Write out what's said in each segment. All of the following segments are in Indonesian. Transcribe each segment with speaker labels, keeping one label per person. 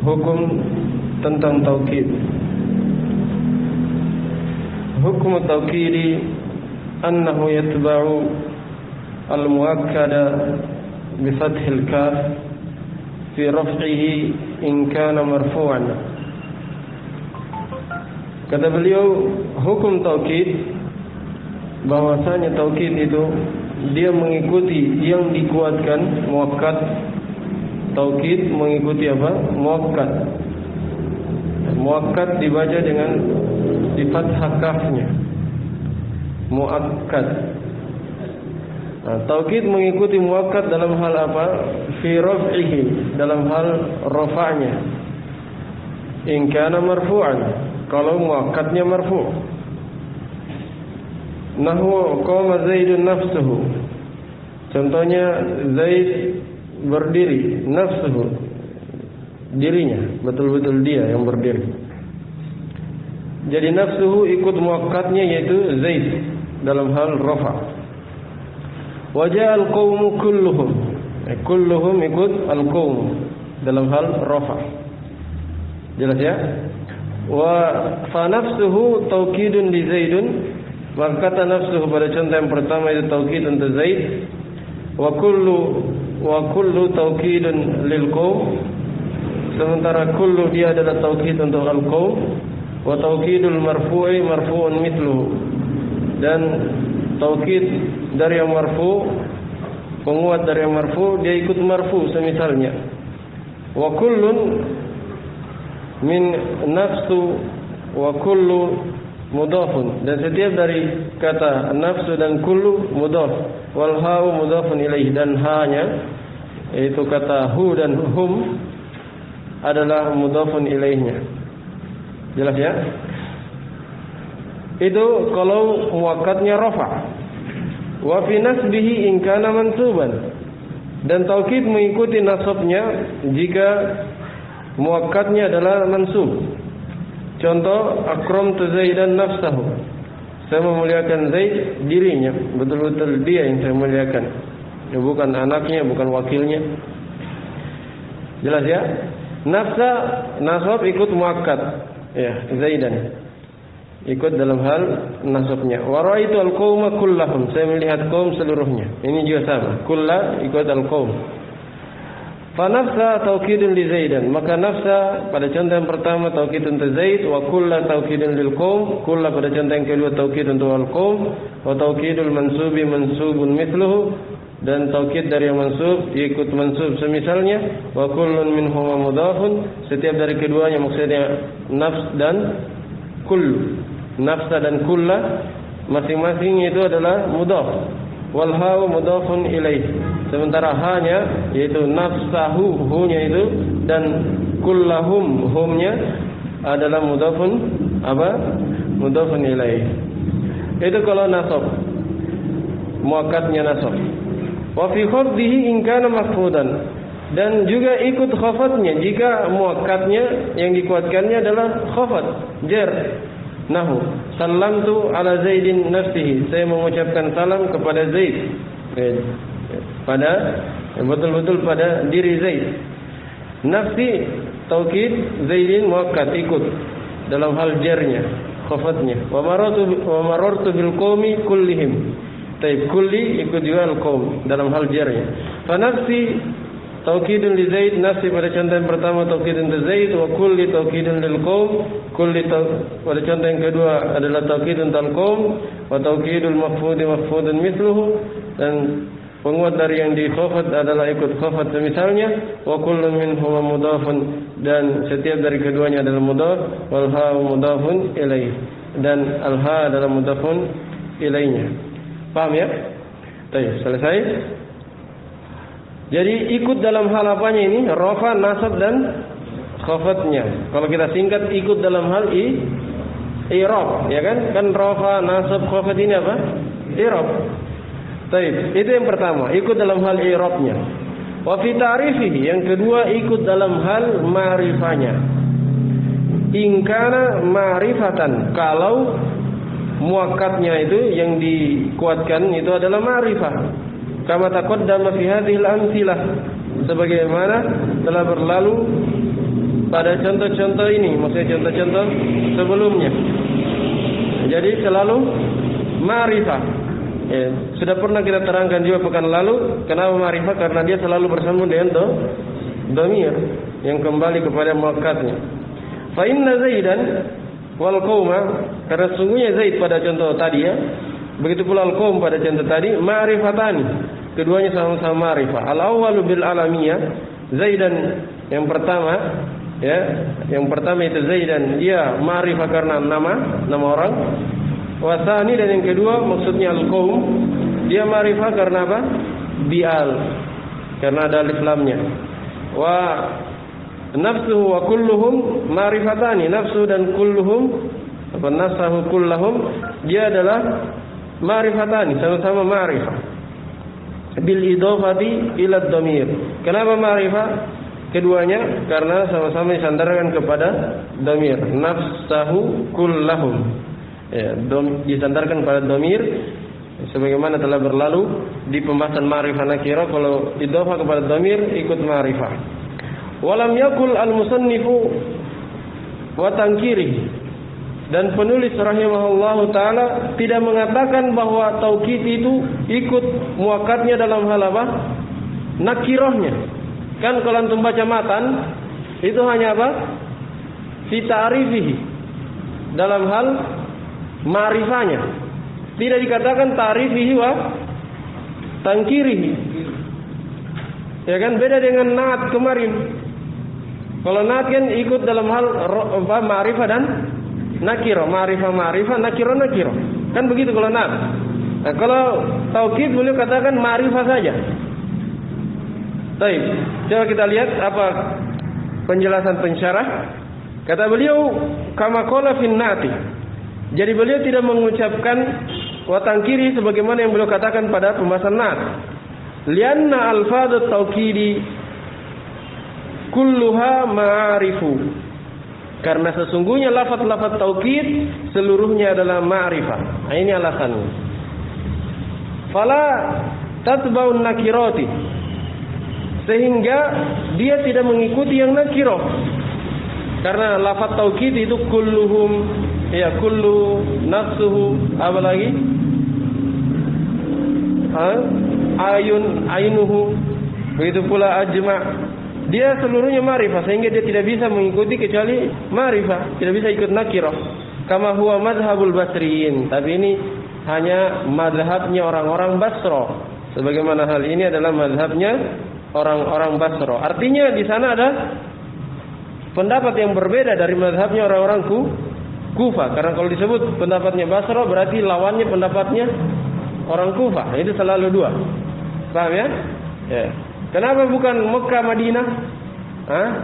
Speaker 1: Hukum tentang taukid. Hukum taukidi annahu yatba'u al-muakkada bi fathil kaf fi raf'ihi in kana marfu'an. Kata beliau, hukum taukid bahwasanya taukid itu dia mengikuti yang dikuatkan, muakkad. Taukid mengikuti apa? Muakkad. Muakkad dibaca dengan di fathah kafnya. Muakkad. Taukid mengikuti muakkad dalam hal apa? Fi raf'ihi, dalam hal rafa'nya. In kana marfu'an, kalau muakkadnya marfu'. Nahwu qama Zaidun nafsuhu. Contohnya Zaid berdiri, nafsuhu, dirinya, betul-betul dia yang berdiri. Jadi nafsuhu ikut muakkadnya yaitu Zaid dalam hal rafa. Wajah al-qawmu kulluhum, kulluhum ikut al-qawm dalam hal rafa. Jelas ya? Wa fa nafsuhu taukidun li Zaidun, maka kata nafsuhu pada contoh yang pertama itu taukid untuk Zaid. Wa kullu taukidun lil qawm, sementara kullu dia adalah taukid untuk al qawm. Wa taukidul marfu'i marfu'un mithluhu, dan taukid dari yang marfu', penguat dari yang marfu', dia ikut marfu' semisalnya. Wa kullun min nafsu wa kullu mudhafun, dan setiap dari kata nafsu dan kullu mudhaf. Wal ha'u mudhafun ilaih, dan hanya yaitu kata hu dan hum adalah mudhafun ilaihnya. Jelas ya? Itu kalau muakkadnya rafa. Wa fi nasbihi in kana mansuban, dan taukid mengikuti nasabnya jika muakkadnya adalah mansub. Contoh, akramtu Zaidan nafsahu, saya memuliakan Zaid dirinya, betul-betul dia yang saya muliakan, ya, bukan anaknya, bukan wakilnya. Jelas ya? Nafsa nasab ikut muakkad, ya, Zaidan ikut dalam hal nasabnya. Wa ra'aitu al-qauma kullahum, saya melihat kaum seluruhnya. Ini juga sama, kullah ikut al-qaum. Fa nafsa taukidun li Zaidan, maka nafsa pada contoh yang pertama taukid untuk Zaid. Wa kullu taukidun lil qaum, kullu pada contoh yang kedua taukid untuk al qaum. Wa taukidul mansubi mansubun mithluhu, dan taukid dari yang mansub ikut mansub semisalnya. Wa kullun minhum mudhafun, setiap dari keduanya maksudnya nafs dan kullu. Nafsa dan kulla masing-masing itu adalah mudhaf. Wal ha'u mudhafun ilaih, sementara hanya yaitu nafsahu, hu-nya itu, dan kullahum, hum-nya adalah mudhafun apa? Mudhafun ilaih. Itu kalau nasab, muakkadnya nasab. Wa fi khafdihi in kana mahfudan, dan juga ikut khafadnya jika muakkadnya yang dikuatkannya adalah khafad, jar. Nahu salamtu ala Zaidin nafsihi, saya mengucapkan salam kepada Zaid, pada betul-betul pada diri Zaid. Nafsi taukid, Zaidin muakkad ikut dalam hal jarnya, khafadnya. Wa marartu bil qaumi kullihim, taib kulli ikut juga al qaum dalam hal jarnya. Fa nafsi taukidun li Zaid, nafsi pada contoh yang pertama taukidun li Zaid. Wa kulli taukidun lil qaum, kulli pada contoh yang kedua adalah taukidun tal qaum. Wa taukidul mahfudi mahfudun mithluhu, dan penguat dari yang di khafad adalah ikut khafad semisalnya. Wa kullu minhum mudhafun, dan setiap dari keduanya adalah mudhaf. Wal ha'u mudhafun ilaih, dan al ha adalah mudhafun ilaihnya. Paham ya? Baik, selesai. Jadi ikut dalam hal apanya ini? Rafa, nasab, dan khafadnya. Kalau kita singkat, ikut dalam hal i'rab, ya kan? Kan rafa, nasab, khafad ini apa? I'rab. Baik, itu yang pertama, ikut dalam hal i'rabnya. Wa fi ta'rifihi, yang kedua ikut dalam hal ma'rifahnya. In kana ma'rifatan, kalau muakkadnya itu yang dikuatkan itu adalah ma'rifah. Kama taqaddama fi hadhil amtsilah, sebagaimana telah berlalu pada contoh-contoh ini, maksudnya contoh-contoh sebelumnya. Jadi selalu ma'rifah. Ya, sudah pernah kita terangkan juga pekan lalu, kenapa ma'rifah? Karena dia selalu bersambung dengan dhamir yang kembali kepada muakkadnya. Fa inna Zaidan wal qauma, karena sungguhnya Zaid pada contoh tadi ya, begitu pula al qaum pada contoh tadi, ma'rifatani, keduanya sama-sama ma'rifah. Al awwalu bil alamiyah, Zaidan yang pertama ya, yang pertama itu Zaidan, dia ma'rifah karena nama orang. Wasani, dan yang kedua maksudnya al qaum, dia ma'rifah karena apa? Bi'al, karena ada alif lamnya. Wa nafsuhu wa kulluhum ma'rifatani, nafsu dan kulluhum, apa nafsuhu kullahum, dia adalah ma'rifatani, sama-sama ma'rifah. Bil idhafati ila dhamir. Kenapa ma'rifah keduanya? Karena sama-sama disandarkan kepada dhamir. Nafsuhu kullahum. Ya, disandarkan pada dhamir sebagaimana telah berlalu di pembahasan ma'rifah nakirah. Kalau idhafah kepada dhamir ikut ma'rifah. Walam yakul al-musannifu wa tankiri, dan penulis rahimahullahu taala tidak mengatakan bahwa taukid itu ikut muakkadnya dalam hal apa? Nakirahnya. Kan kalau antum baca matan itu hanya apa? Fi ta'rifihi, dalam hal ma'rifahnya. Tidak dikatakan ta'rifihi wa tankirihi. Ya kan, beda dengan naat kemarin. Kalau naat kan ikut dalam hal ma'rifah dan nakirah, ma'rifah, nakirah. Kan begitu kalau naat. Nah, kalau taukid beliau katakan ma'rifah saja. Baik, coba kita lihat apa penjelasan pensyarah. Kata beliau, kama qala fin naati. Jadi beliau tidak mengucapkan watang kiri sebagaimana yang beliau katakan pada pembahasan naat. Lianna alfadut taukidi kulluha ma'arifu. Karena sesungguhnya lafaz-lafaz taukid seluruhnya adalah ma'rifah. Nah, ini alasannya. Fala tatba'un nakirati, sehingga dia tidak mengikuti yang nakirah. Karena lafaz taukid itu kulluhum, ya kullu, nafsuhu, apa lagi? Ayun, ainuhu, begitu pula ajma. Dia seluruhnya ma'rifah, sehingga dia tidak bisa mengikuti kecuali ma'rifah, tidak bisa ikut nakirah. Kama huwa madhabul basriyin, tapi ini hanya madhabnya orang-orang Basra. Sebagaimana hal ini adalah madhabnya orang-orang Basra. Artinya di sana ada pendapat yang berbeda dari madhabnya orang-orang Kufah. Karena kalau disebut pendapatnya Basra berarti lawannya pendapatnya orang Kufah. Itu selalu dua. Paham ya? Ya. Kenapa bukan Mekah, Madinah?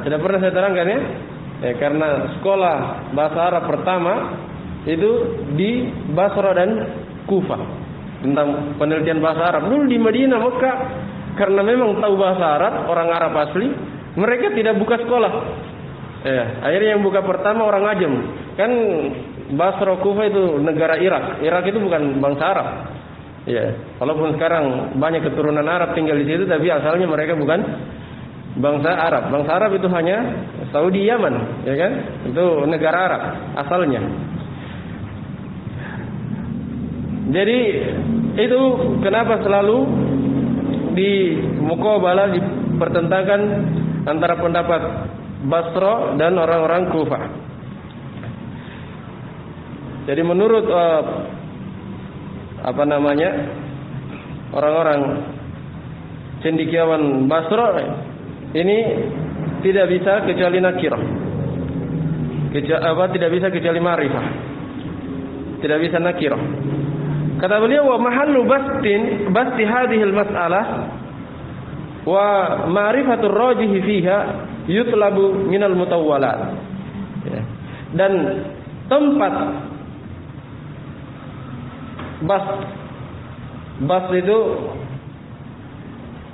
Speaker 1: Sudah pernah saya terangkan ya? Ya, karena sekolah bahasa Arab pertama itu di Basra dan Kufah. Tentang penelitian bahasa Arab. Dulu di Madinah, Mekah, karena memang tahu bahasa Arab, orang Arab asli, mereka tidak buka sekolah. Ya, akhirnya yang buka pertama orang Ajam. Kan Basra, Kufah itu negara Irak. Irak itu bukan bangsa Arab. Ya, walaupun sekarang banyak keturunan Arab tinggal di situ, tapi asalnya mereka bukan bangsa Arab. Bangsa Arab itu hanya Saudi, Yaman, ya kan? Itu negara Arab asalnya. Jadi itu kenapa selalu di muqabalah, dipertentangkan antara pendapat Basra dan orang-orang Kufah. Jadi menurut orang-orang cendekiawan Basra ini tidak bisa kecuali nakirah, tidak bisa kecuali ma'rifah, tidak bisa nakirah. Kata beliau, wa mahallu basti hadhihi al-mas'alah wa ma'rifatur rajih fiha yutlabu minal mutawwalat. Ya. Dan tempat bas itu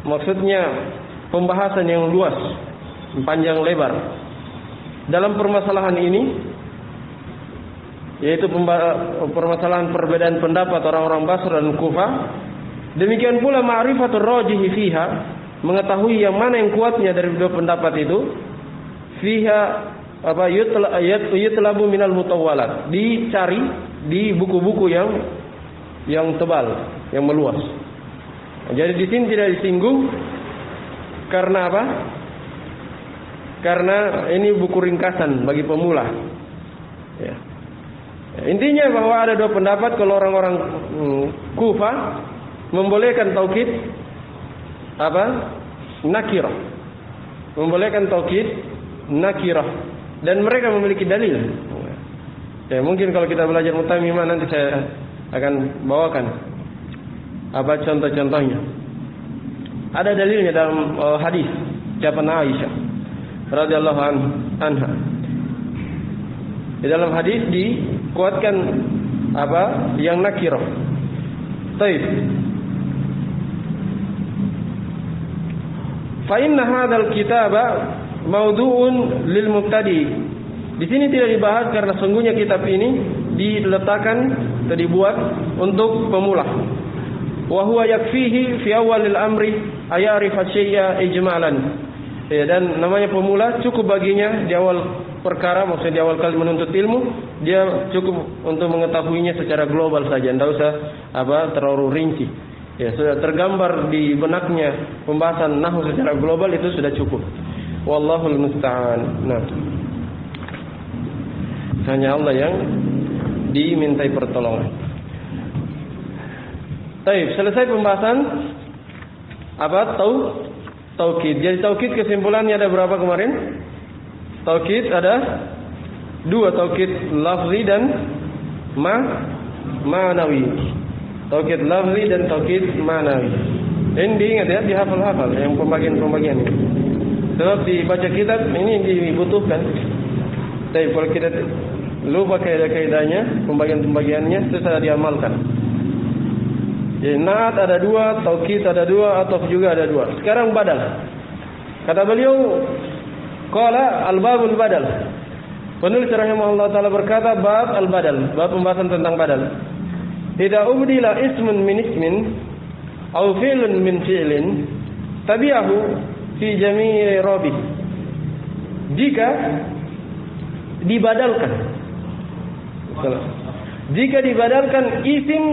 Speaker 1: maksudnya pembahasan yang luas, panjang lebar dalam permasalahan ini, yaitu permasalahan perbedaan pendapat orang-orang Basra dan Kufah. Demikian pula ma'rifatur rajih fiha, mengetahui yang mana yang kuatnya dari dua pendapat itu, fiha apa yutlabu minal mutawwalat, dicari di buku-buku yang tebal, yang meluas. Jadi di sini tidak disinggung karena apa? Karena ini buku ringkasan bagi pemula. Ya. Intinya bahwa ada dua pendapat kalau orang-orang Kufah membolehkan taukid apa? Nakirah. Membolehkan taukid nakirah dan mereka memiliki dalil. Ya, mungkin kalau kita belajar mutamimah nanti saya akan bawakan apa contoh-contohnya. Ada dalilnya dalam hadis ucapan Aisyah radhiyallahu anha. Di dalam hadis dikuatkan apa? Yang nakirah. Baik. Fa inna hadzal kitaba maudu'un lil mubtadi. Di sini tidak dibahas karena sungguhnya kitab ini diletakkan atau dibuat untuk pemula. Wa huwa yakfihi fi awalil amri ayarifa syai'a ijmalan. Ya, dan namanya pemula cukup baginya di awal perkara, maksudnya di awal kali menuntut ilmu, dia cukup untuk mengetahuinya secara global saja, tidak usah terlalu rinci. Ya, sudah tergambar di benaknya pembahasan nahwu secara global itu sudah cukup. Wallahul musta'an. Nah, hanya Allah yang dimintai pertolongan. Baik, selesai pembahasan taukid. Jadi taukid kesimpulannya ada berapa kemarin? Taukid ada dua, taukid lafzi dan ma'nawi. Taukid lafzi dan taukid ma'nawi. Ini diingat ya, dihafal-hafal yang pembagian-pembagian ini. Sebab dibaca kitab ini dibutuhkan. Tapi kalau kita lupa kaidah-kaidahnya, pembagian-pembagiannya, susah diamalkan. Jadi naat ada dua, taukid ada dua, ataf juga ada dua. Sekarang badal. Kata beliau, qala al-babul badal. Penulis rahimahullah taala berkata bab al-badal, bab pembahasan tentang badal. Idza ubdila ismun min ismin aw fi'lun min fi'lin tabi'ahu fi jami'i rabi. Jika dibadalkan, isim,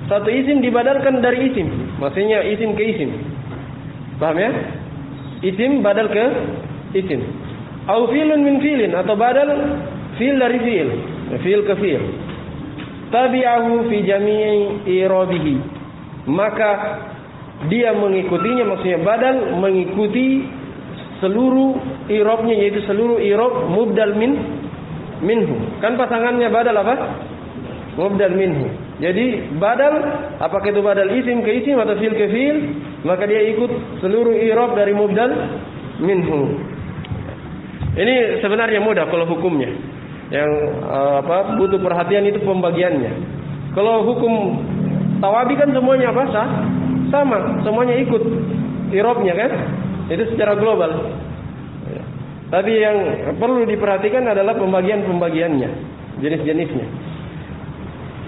Speaker 1: satu isim dibadalkan dari isim, maksudnya isim ke isim, paham ya? Isim badal ke isim. Au fi'lun min fi'lin, atau badal fi'il dari fi'il, fi'il ke fi'il. Tabi'ahu fi jami'i irabihi, maka dia mengikutinya, maksudnya badal mengikuti seluruh i'rabnya, yaitu seluruh i'rab mubdal minhu. Kan pasangannya badal apa? Mubdal minhu. Jadi badal, apakah itu badal isim ke isim atau fi'il ke fi'il, maka dia ikut seluruh i'rab dari mubdal minhu. Ini sebenarnya mudah kalau hukumnya. Yang butuh perhatian itu pembagiannya. Kalau hukum tawabi kan semuanya apa? Sama, semuanya ikut i'rabnya kan? Itu secara global. Tapi yang perlu diperhatikan adalah pembagian-pembagiannya, jenis-jenisnya.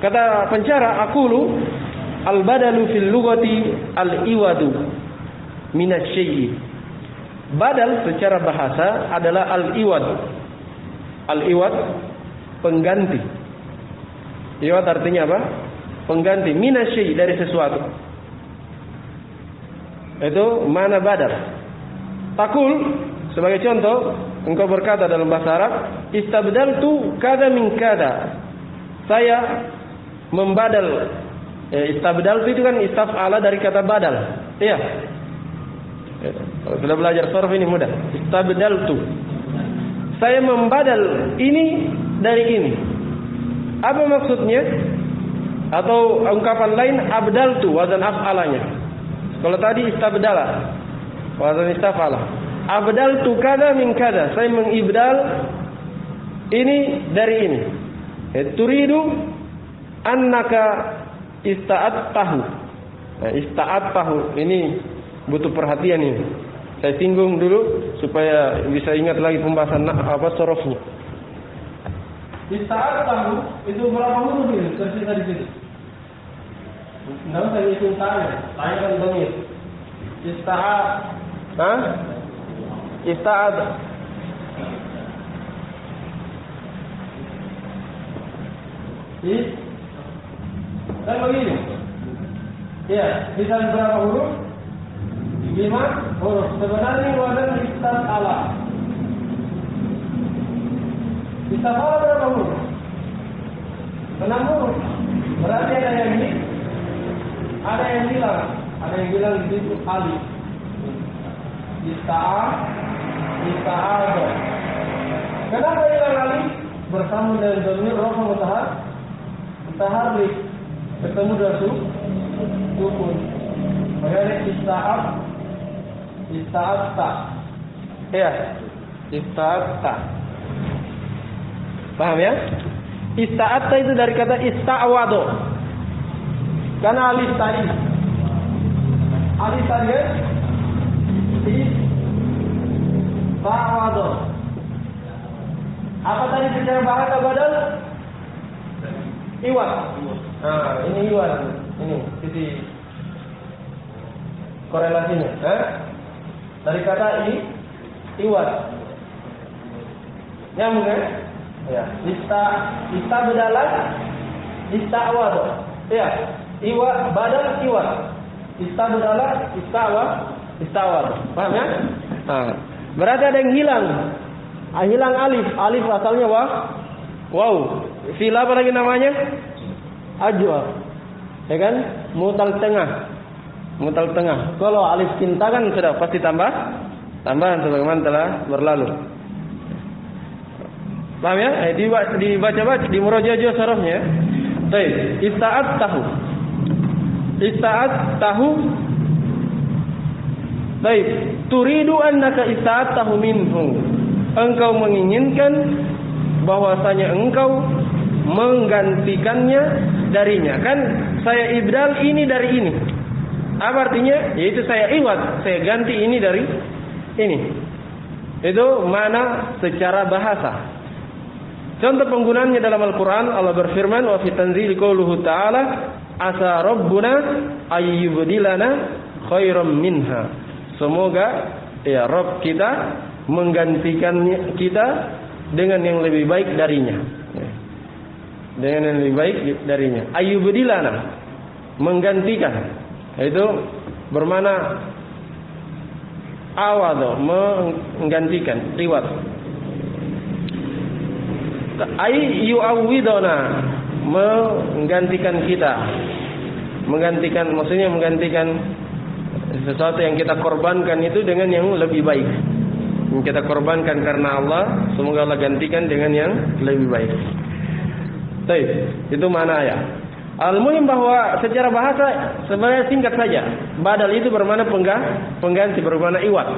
Speaker 1: Kata pencara, aqulu al-badalu fil lughati al-iwadu minasy syai'i. Badal secara bahasa adalah al-iwad. Al-iwad pengganti. Iwad artinya apa? Pengganti, minasy syai' dari sesuatu. Itu mana badal. Takul sebagai contoh, engkau berkata dalam bahasa Arab, istabdaltu kada min kada. Saya membadal. Istabdaltu itu kan istaf'ala dari kata badal. Iya. Kalau sudah belajar sarf ini mudah. Istabdaltu. Saya membadal ini dari ini. Apa maksudnya? Atau ungkapan lain, abdaltu, wazan af'alanya. Kalau tadi istabdala, wazan istaf'ala. Abdaltu kada min kada. Saya mengibdal ini dari ini. Turidu annaka ista'attahu. Nah, ista'attahu ini butuh perhatian ini. Saya singgung dulu supaya bisa ingat lagi pembahasan sorofnya. Ista'attahu itu berapa huruf ini? Tersisa di sini. Tidak usah hitung tanya kan dhamir. Ista'ad Dan begini. Ya, bisa berapa huruf? 5 huruf. Sebenarnya wadan istafala. Istafala berapa huruf? 6 huruf. Berarti ada yang ini, ada yang bilang di situ alif. Ista'ado. Kenapa hilang alif? Bersama dengan dhamir rafa mutaharrik. Ketemu dengan sukun. Makanya ista'atta. Ya, ista'atta. Paham ya? Ista'atta itu dari kata ista'wado. Karena alif tadi ya, ista'wado. Apa tadi secara bahasa badal? Iwat. Nah, ini iwat. Ini sisi korelasinya. Dari kata iwat. Nyambung kan? Ya. Ista bedalan, ista'wad. Ya. Iwat badal iwat. Ista bedalan, ista'wad. Paham ya? Nah, berarti ada yang hilang. Hilang alif. Alif asalnya wow. Fil apa lagi namanya? Ajwa. Ya kan? Mutal tengah. Kalau alif cinta kan sudah pasti tambahan sebagaimana telah berlalu. Paham ya? Dibaca-baca di murojaah sarafnya. Baik, ista'at tahu. Baik, turidu annaka ista'at tahu minhu. Engkau menginginkan bahwasanya engkau menggantikannya darinya. Kan saya ibdal ini dari ini. Apa artinya? Yaitu saya iwat, saya ganti ini dari ini. Itu mana secara bahasa. Contoh penggunaannya dalam Al-Quran, Allah berfirman, wa fi tanzil qauluhu ta'ala, asa rabbuna ayyubdilana khairam minha. Semoga ya Rabb kita menggantikan kita dengan yang lebih baik darinya. Dengan yang lebih baik darinya. Ayyubdilana, menggantikan. Itu bermana awado, menggantikan, riwat. Ay yu'awwidona, menggantikan kita. Menggantikan, maksudnya menggantikan sesuatu yang kita korbankan itu dengan yang lebih baik. Yang kita korbankan karena Allah, semoga Allah gantikan dengan yang lebih baik. Baik, itu mana ya? Al-muhim bahwa secara bahasa sebenarnya singkat saja. Badal itu bermakna pengganti, bermakna iwat.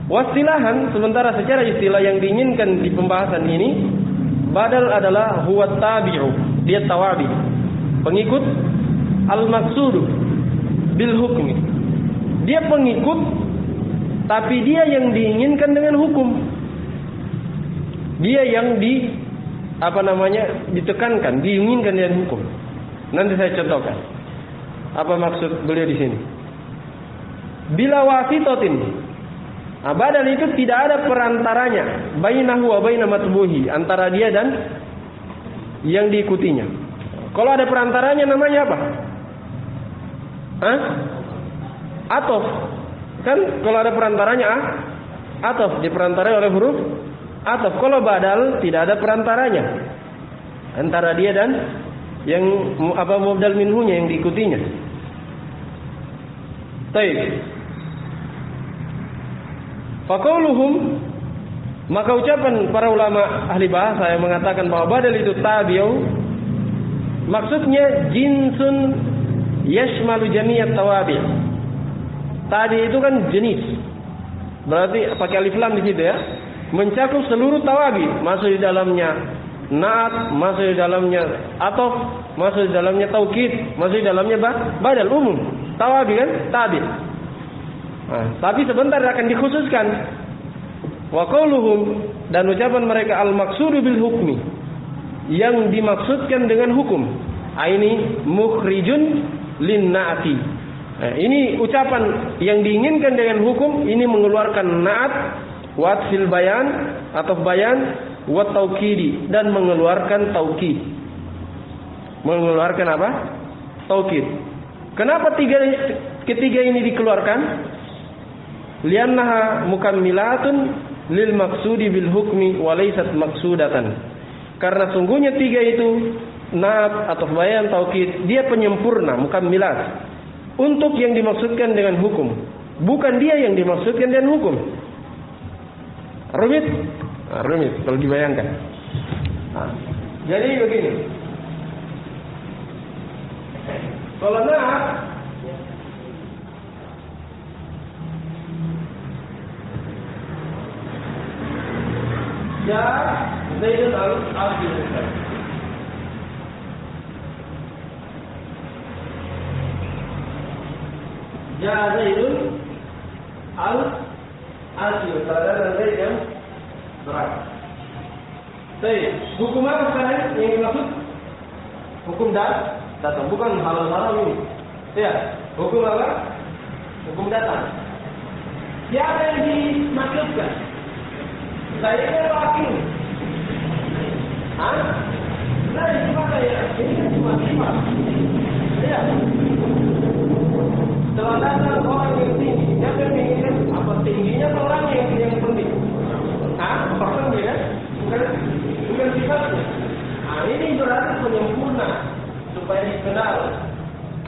Speaker 1: Wastilahan, sementara secara istilah yang diinginkan di pembahasan ini, badal adalah huwa tabi'u, dia tawabi, pengikut, al-maqsudu bil hukmi. Dia pengikut, tapi dia yang diinginkan dengan hukum. Dia yang ditekankan, diinginkan dengan hukum. Nanti saya contohkan. Apa maksud beliau di sini? Bila wasitotin, badal itu tidak ada perantaranya, bainahu wa baina matbuhi, antara dia dan yang diikutinya. Kalau ada perantaranya namanya apa? Atof. Kan kalau ada perantaranya atof, diperantarai oleh huruf atof. Kalau badal tidak ada perantaranya antara dia dan yang mubdal minhunya, yang diikutinya. Baik. Faqauluhum, maka ucapan para ulama ahli bahasa yang mengatakan bahwa badal itu tabi'u, maksudnya jinsun yashmalu jami'at tawabi'. Tadi itu kan jenis, berarti pakai alif lam di situ ya, mencakup seluruh tawabi, masuk di dalamnya naat, masuk di dalamnya atof, masuk di dalamnya taukid, masuk di dalamnya badal umum. Tawabi kan tabi. Tapi sebentar akan dikhususkan. Wa qauluhum, dan ucapan mereka al-maqsudu bil hukmi, yang dimaksudkan dengan hukum. Ini mukhrijun lin naati. Ini ucapan yang diinginkan dengan hukum, ini mengeluarkan naat, wat fil bayan atau bayan, wat taukidi, dan mengeluarkan taukid. mengeluarkan apa? Taukid. Kenapa ketiga ini dikeluarkan? Liannaha mukammilatun lil maksudi bil hukmi wa laysat maksudatan. Karena sungguhnya tiga itu, naat atau bayan, taukid, dia penyempurna, mukammilat, untuk yang dimaksudkan dengan hukum, bukan dia yang dimaksudkan dengan hukum. Rumit? Rumit kalau dibayangkan. Jadi begini. Kalau naat, ya Zaidun al-Abdi. Ya Zaidun al-Abdi. Saudara Zaid yang berat. Baik, hukum apa sekarang yang dimaksud? Hukum datang, bukan halal ini. Ya, hukum apa? Hukum datang. Siapa yang dimaksudkan? Saya ini laki. Nah, itu mana ya? Ini kan cuma sifat. Ya. Setelah datang orang yang tinggi, yang menginginkan apa tingginya orang yang penting. Orang dia bukan sifatnya. Ini berarti penyempurna supaya dikenal.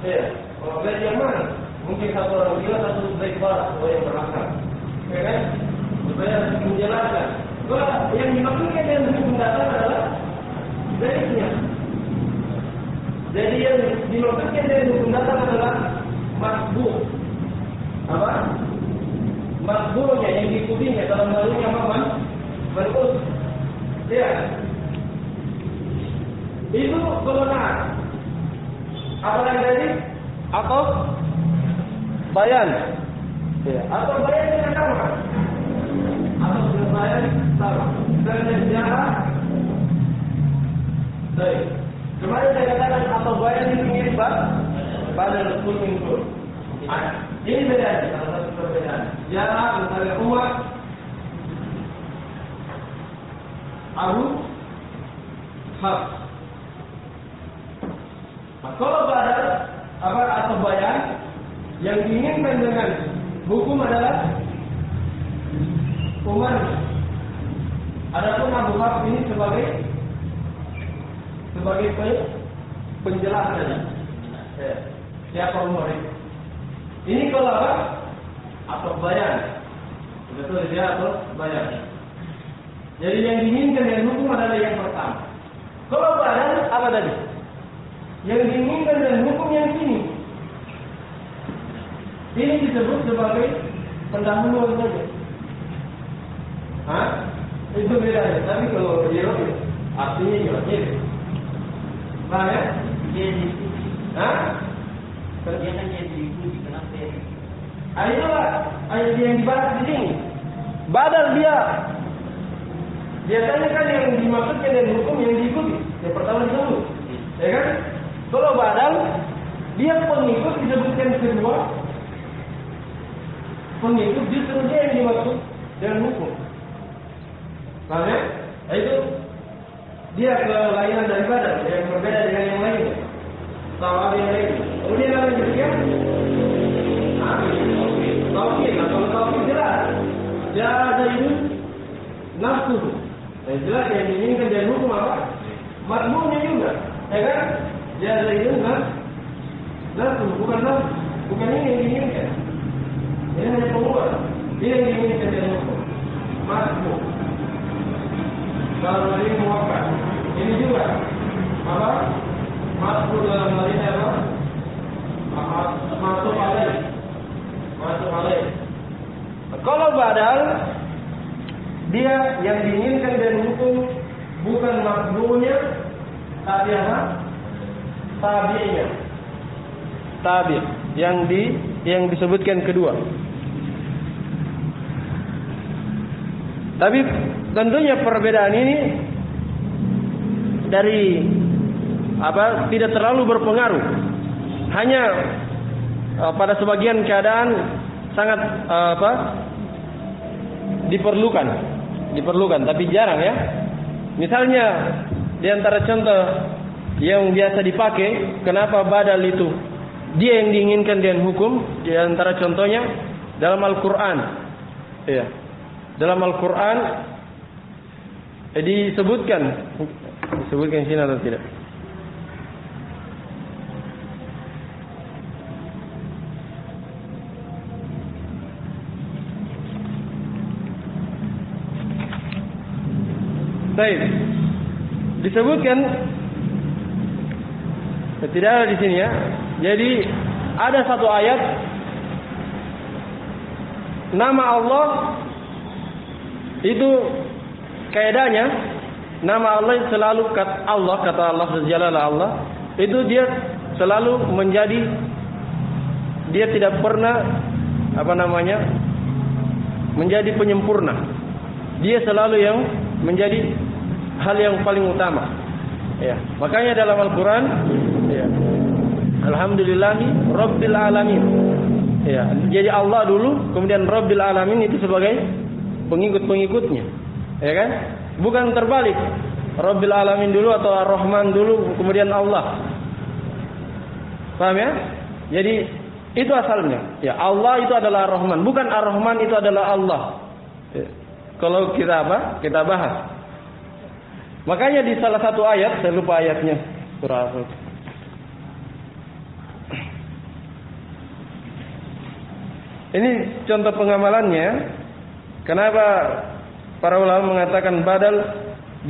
Speaker 1: Ya, kalau belajar yang mana? Mungkin satu orang gila, satu baik barat, yang berakal. Ya kan? Supaya menjelaskan. Kalau yang dimaksudkan dengan hukum dasar adalah baiknya. Jadi yang dimaksudkan dengan hukum dasar adalah makbul. Apa? Makbulnya yang diikutinya dalam hal ini apa? Man'ut. Ya. Itu golongan. Apa lagi tadi? Atau bayan. Ya. Atau bayan dengan apa? Atau dengan bayan sama. Dengan sejarah. Baik. Kemarin saya katakan atau bayan itu mirip pada kuning itu. Ini beda, salah satu perbedaan. Jarak antara umat Abu Haf. Kalau badal atau bayan yang diinginkan dengan hukum adalah Umar. Adapun Abu Haf ini sebagai penjelas saja. Siapa Umar itu? Ini kalau apa? Atau bayan. Betul dia atau bayan. Jadi yang diinginkan dengan hukum adalah yang pertama. Kalau badan apa tadi? Yang diinginkan dengan hukum yang sini. Ini disebut sebagai pendahuluan saja. Itu bedanya. Tapi kalau dia artinya juga mirip. Nah ya? Dia diikuti. Dia kan dia diikuti. Kenapa ya? Itulah ayat yang dibahas di sini. Badal dia. Biasanya kan yang dimaksudkan dengan hukum yang diikuti. Yang pertama disebut. Ya kan? Kalau badal, dia pengikut disebutkan kedua. Pengikut justru dia yang dimaksud dengan hukum. Paham ya? Itu dia kelainan dari badal yang berbeda dengan yang lain. Sama yang lain. Kemudian apa yang demikian? Taukid. Kalau taukid jelas. Jaza itu nafsu. Jelas yang diinginkan dari hukum apa? Makmumnya juga. Ya kan? Jaza itu nafsu. Bukan ini yang diinginkan. Ini hanya penguat. Ini yang diinginkan dari hukum. Makmum. Kalau ini muakkad. Ini juga apa? Masuk dalam hal ini apa? Masuk alaih. Kalau badal, dia yang diinginkan dari hukum bukan makbulnya, tapi apa? Tabi'nya. Tabi' yang disebutkan kedua. Tapi tentunya perbedaan ini dari tidak terlalu berpengaruh. Hanya pada sebagian keadaan sangat diperlukan, tapi jarang ya. Misalnya di antara contoh yang biasa dipakai. Kenapa badal itu dia yang diinginkan dengan hukum? Di antara contohnya dalam Al-Quran, ya, dalam Al-Quran disebutkan sini atau tidak? Baik, disebutkan tidak ada di sini ya. Jadi ada satu ayat nama Allah itu kaidahnya, nama Allah selalu kata Allah Jalla Allah itu dia selalu menjadi, dia tidak pernah menjadi penyempurna. Dia selalu yang menjadi hal yang paling utama. Ya, makanya dalam Al-Quran, ya, Alhamdulillahi Rabbil Alamin. Ya, jadi Allah dulu, kemudian Rabbil Alamin itu sebagai pengikut-pengikutnya, ya kan? Bukan terbalik. Rabbil Alamin dulu atau Ar-Rahman dulu, kemudian Allah. Paham ya? Jadi itu asalnya. Ya, Allah itu adalah Ar-Rahman, bukan Ar-Rahman itu adalah Allah. Ya. Kalau kita bahas. Makanya di salah satu ayat, saya lupa ayatnya, surah apa? Ini contoh pengamalannya. Kenapa para ulama mengatakan badal,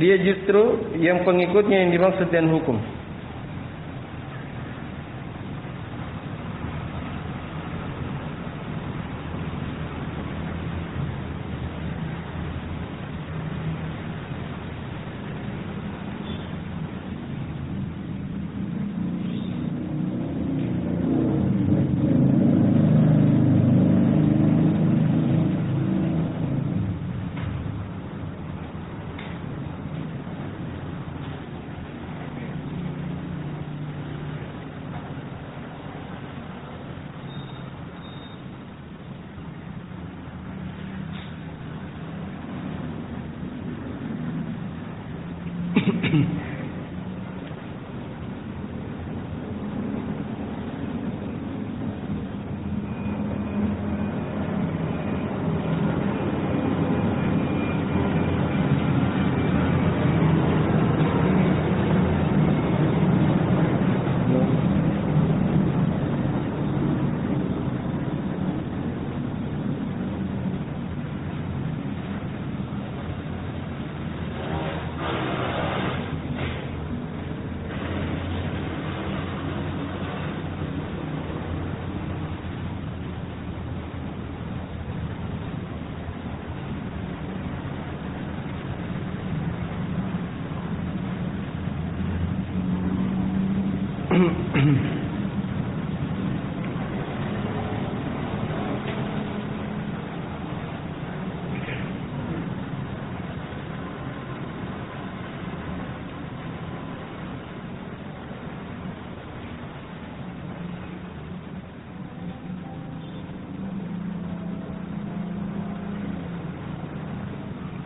Speaker 1: dia justru yang pengikutnya yang dimaksud dengan hukum.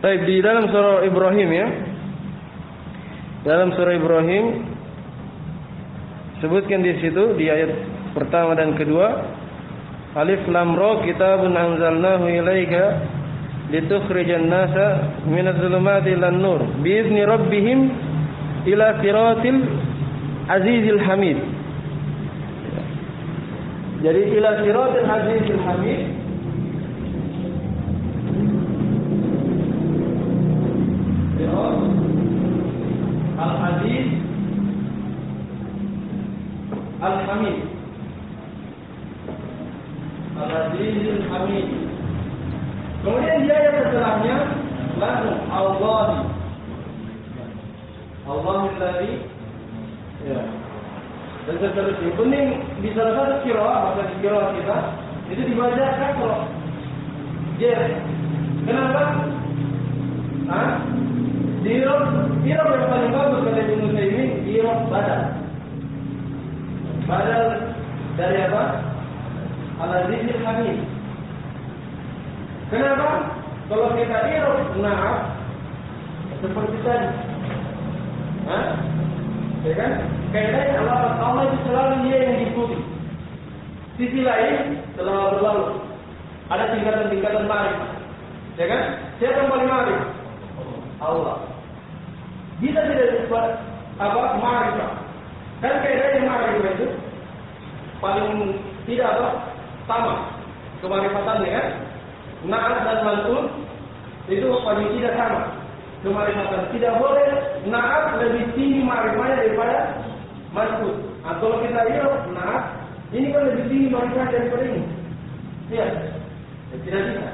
Speaker 1: Baik, di dalam surah Ibrahim ya. Dalam surah Ibrahim sebutkan di situ di ayat pertama dan kedua, Alif Lam Ra, kitabun anzalnahu ilaika litukhrijan nasa minadh-dhulumati ilan nur biizni rabbihim ila siratil azizil hamid. Jadi ila siratil azizil hamid, Al-Aziz Al-Hamid, Al-Aziz Al-Hamid. Kemudian dia yang setelahnya langsung Allah Alladzi, ya, dan seterusnya. Penting di salah satu qiraah, maka di qiraah kita itu dibaca kasrah. Kenapa? Irob yang paling bagus kata Ibnu Utsaimin, irob badal dari apa? Al-Azizil Hamid. Kenapa? Kalau kita irob seperti tadi, Ya kan? Kaidahnya Allah itu selalu dia yang diikuti. Sisi lain telah berlalu. Ada tingkatan-tingkatan ma'rifah. Ya kan? Siapa yang paling ma'rifah? Allah. Kita tidak ma'rifah. Kan kaidahnya ma'rifah itu paling tidak sama kema'rifatannya kan? Na'at dan man'ut itu paling tidak sama kemarifatan. Tidak boleh na'at lebih tinggi ma'rifatnya daripada man'ut. Kalau kita lihat na'at ini kan lebih tinggi ma'rifat daripada ini. Iya. Tidak bisa.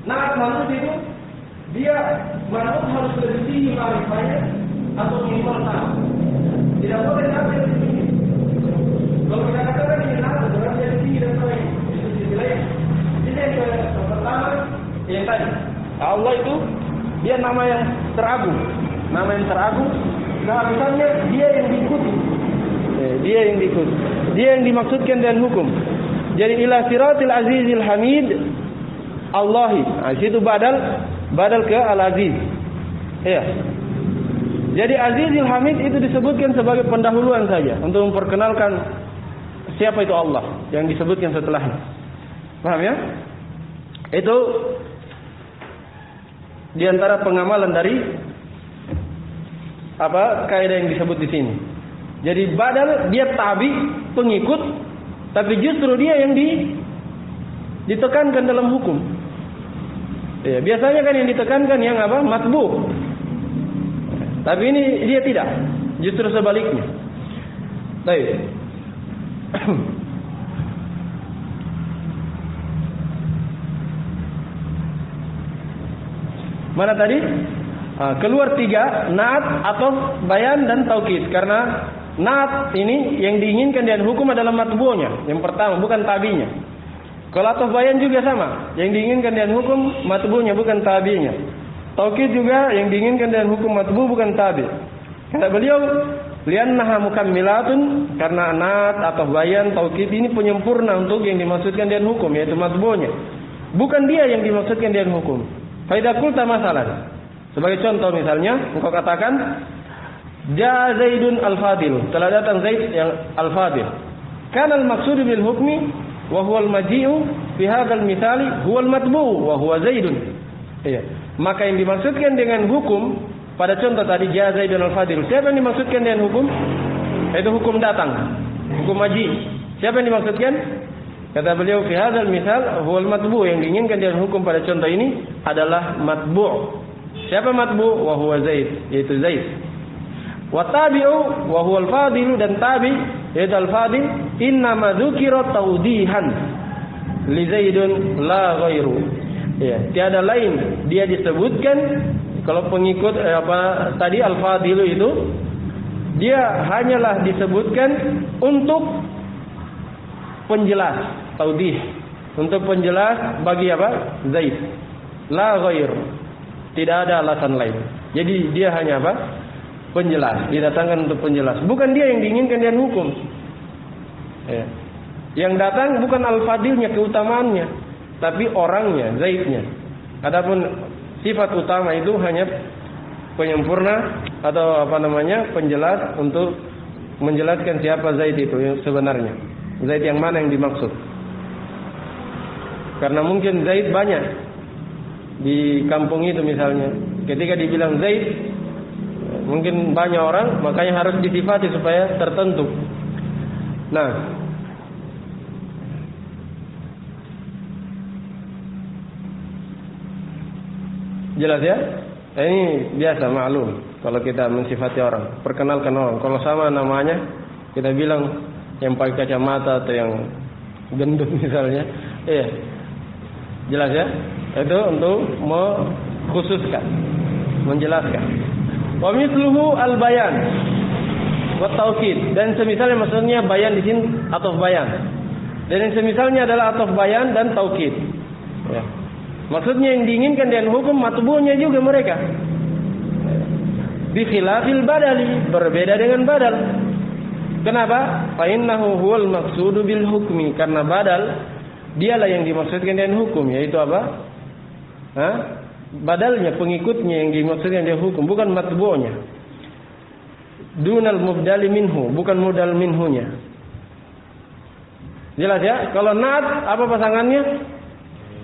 Speaker 1: Na'at man'ut itu dia man'ut harus lebih tinggi ma'rifatnya atau minimal sama. Tidak boleh na'at yang lebih tinggi. Kalau kita katakan ini na'at berarti lebih tinggi daripada ini. Itu sisi lain. Ini yang pertama yang tadi. Allah itu dia nama yang teragung. Nama yang teragung. Kehabisannya dia yang diikuti. Dia yang diikuti. Dia yang dimaksudkan dengan hukum. Jadi ila siratil azizil hamid Allahi. Nah, situ badal ke al-aziz. Ya. Jadi azizil hamid itu disebutkan sebagai pendahuluan saja untuk memperkenalkan siapa itu Allah yang disebutkan setelahnya. Paham ya? Itu di antara pengamalan dari kaidah yang disebut di sini. Jadi badal dia tabi, pengikut, tapi justru dia yang ditekankan dalam hukum. Ya, biasanya kan yang ditekankan yang matbu. Tapi ini dia tidak, justru sebaliknya. Baik. Mana tadi? Keluar tiga, na'at, atau bayan dan taukid. Karena na'at ini yang diinginkan dengan hukum adalah matbu'nya. Yang pertama, bukan tabinya. Kalau atau bayan juga sama. Yang diinginkan dengan hukum matbu'nya, bukan tabinya. Taukid juga yang diinginkan dengan hukum matbu' bukan tabi. Kata beliau, liannaha mukammilatun, karena na'at atau bayan, taukid ini penyempurna untuk yang dimaksudkan dengan hukum, yaitu matbu'nya. Bukan dia yang dimaksudkan dengan hukum. Faidah kulta masalah. Sebagai contoh misalnya, engkau katakan ja Zaidun al-Fadil, telah datang Zaid yang al-Fadil. Kana al-maqsud bil hukmi wa huwa al-maji'u fi hadzal mithali huwa al-matbu' wa huwa Zaidun. Iya. Maka yang dimaksudkan dengan hukum pada contoh tadi ja Zaidun al-Fadil. Siapa yang dimaksudkan dengan hukum? Itu hukum datang, hukum maji'. Siapa yang dimaksudkan? Kata beliau fi hadzal misal huwal matbu', yang diinginkan dengan hukum pada contoh ini adalah matbu'. Siapa matbu'? Wa huwa Zaid, yaitu Zaid. Wa tabi'u wa huwal fadil, dan tabi yaitu al-fadil inna ma dzukira tawdihan li Zaidun la ghairu. Ya, tiada lain dia disebutkan kalau pengikut tadi al-fadil itu dia hanyalah disebutkan untuk penjelas, taudih, untuk penjelas bagi Zaid. La ghair. Tidak ada alasan lain. Jadi dia hanya penjelas, didatangkan untuk penjelas. Bukan dia yang diinginkan dengan hukum. Ya. Yang datang bukan al-fadilnya, keutamaannya, tapi orangnya, Zaidnya. Adapun sifat utama itu hanya penyempurna atau penjelas untuk menjelaskan siapa Zaid itu yang sebenarnya. Zaid yang mana yang dimaksud? Karena mungkin Zaid banyak di kampung itu misalnya. Ketika dibilang Zaid, mungkin banyak orang, makanya harus disifati supaya tertentu. Nah, jelas ya? Ini biasa maklum kalau kita mensifati orang, perkenalkan orang. Kalau sama namanya, kita bilang yang pakai kacamata atau yang gendut misalnya, jelas ya? Itu untuk mengkhususkan, menjelaskan. Wa mithluhu al-bayan wa taukid, dan semisalnya maksudnya bayan di sini atau bayan. Dan yang semisalnya adalah atau bayan dan taukid. Ya. Maksudnya yang diinginkan dengan hukum matbu'nya juga mereka. Bi khilafil badali, berbeda dengan badal. Kenapa? Fa innahu huwal maqsudu bil hukmi, karena badal dialah yang dimaksudkan dengan hukum, yaitu badalnya, pengikutnya yang dimaksudkan dengan hukum, bukan matbu'nya. Dunal mubdali minhu, bukan mubdal minhunya. Jelas ya? Kalau na'at apa pasangannya?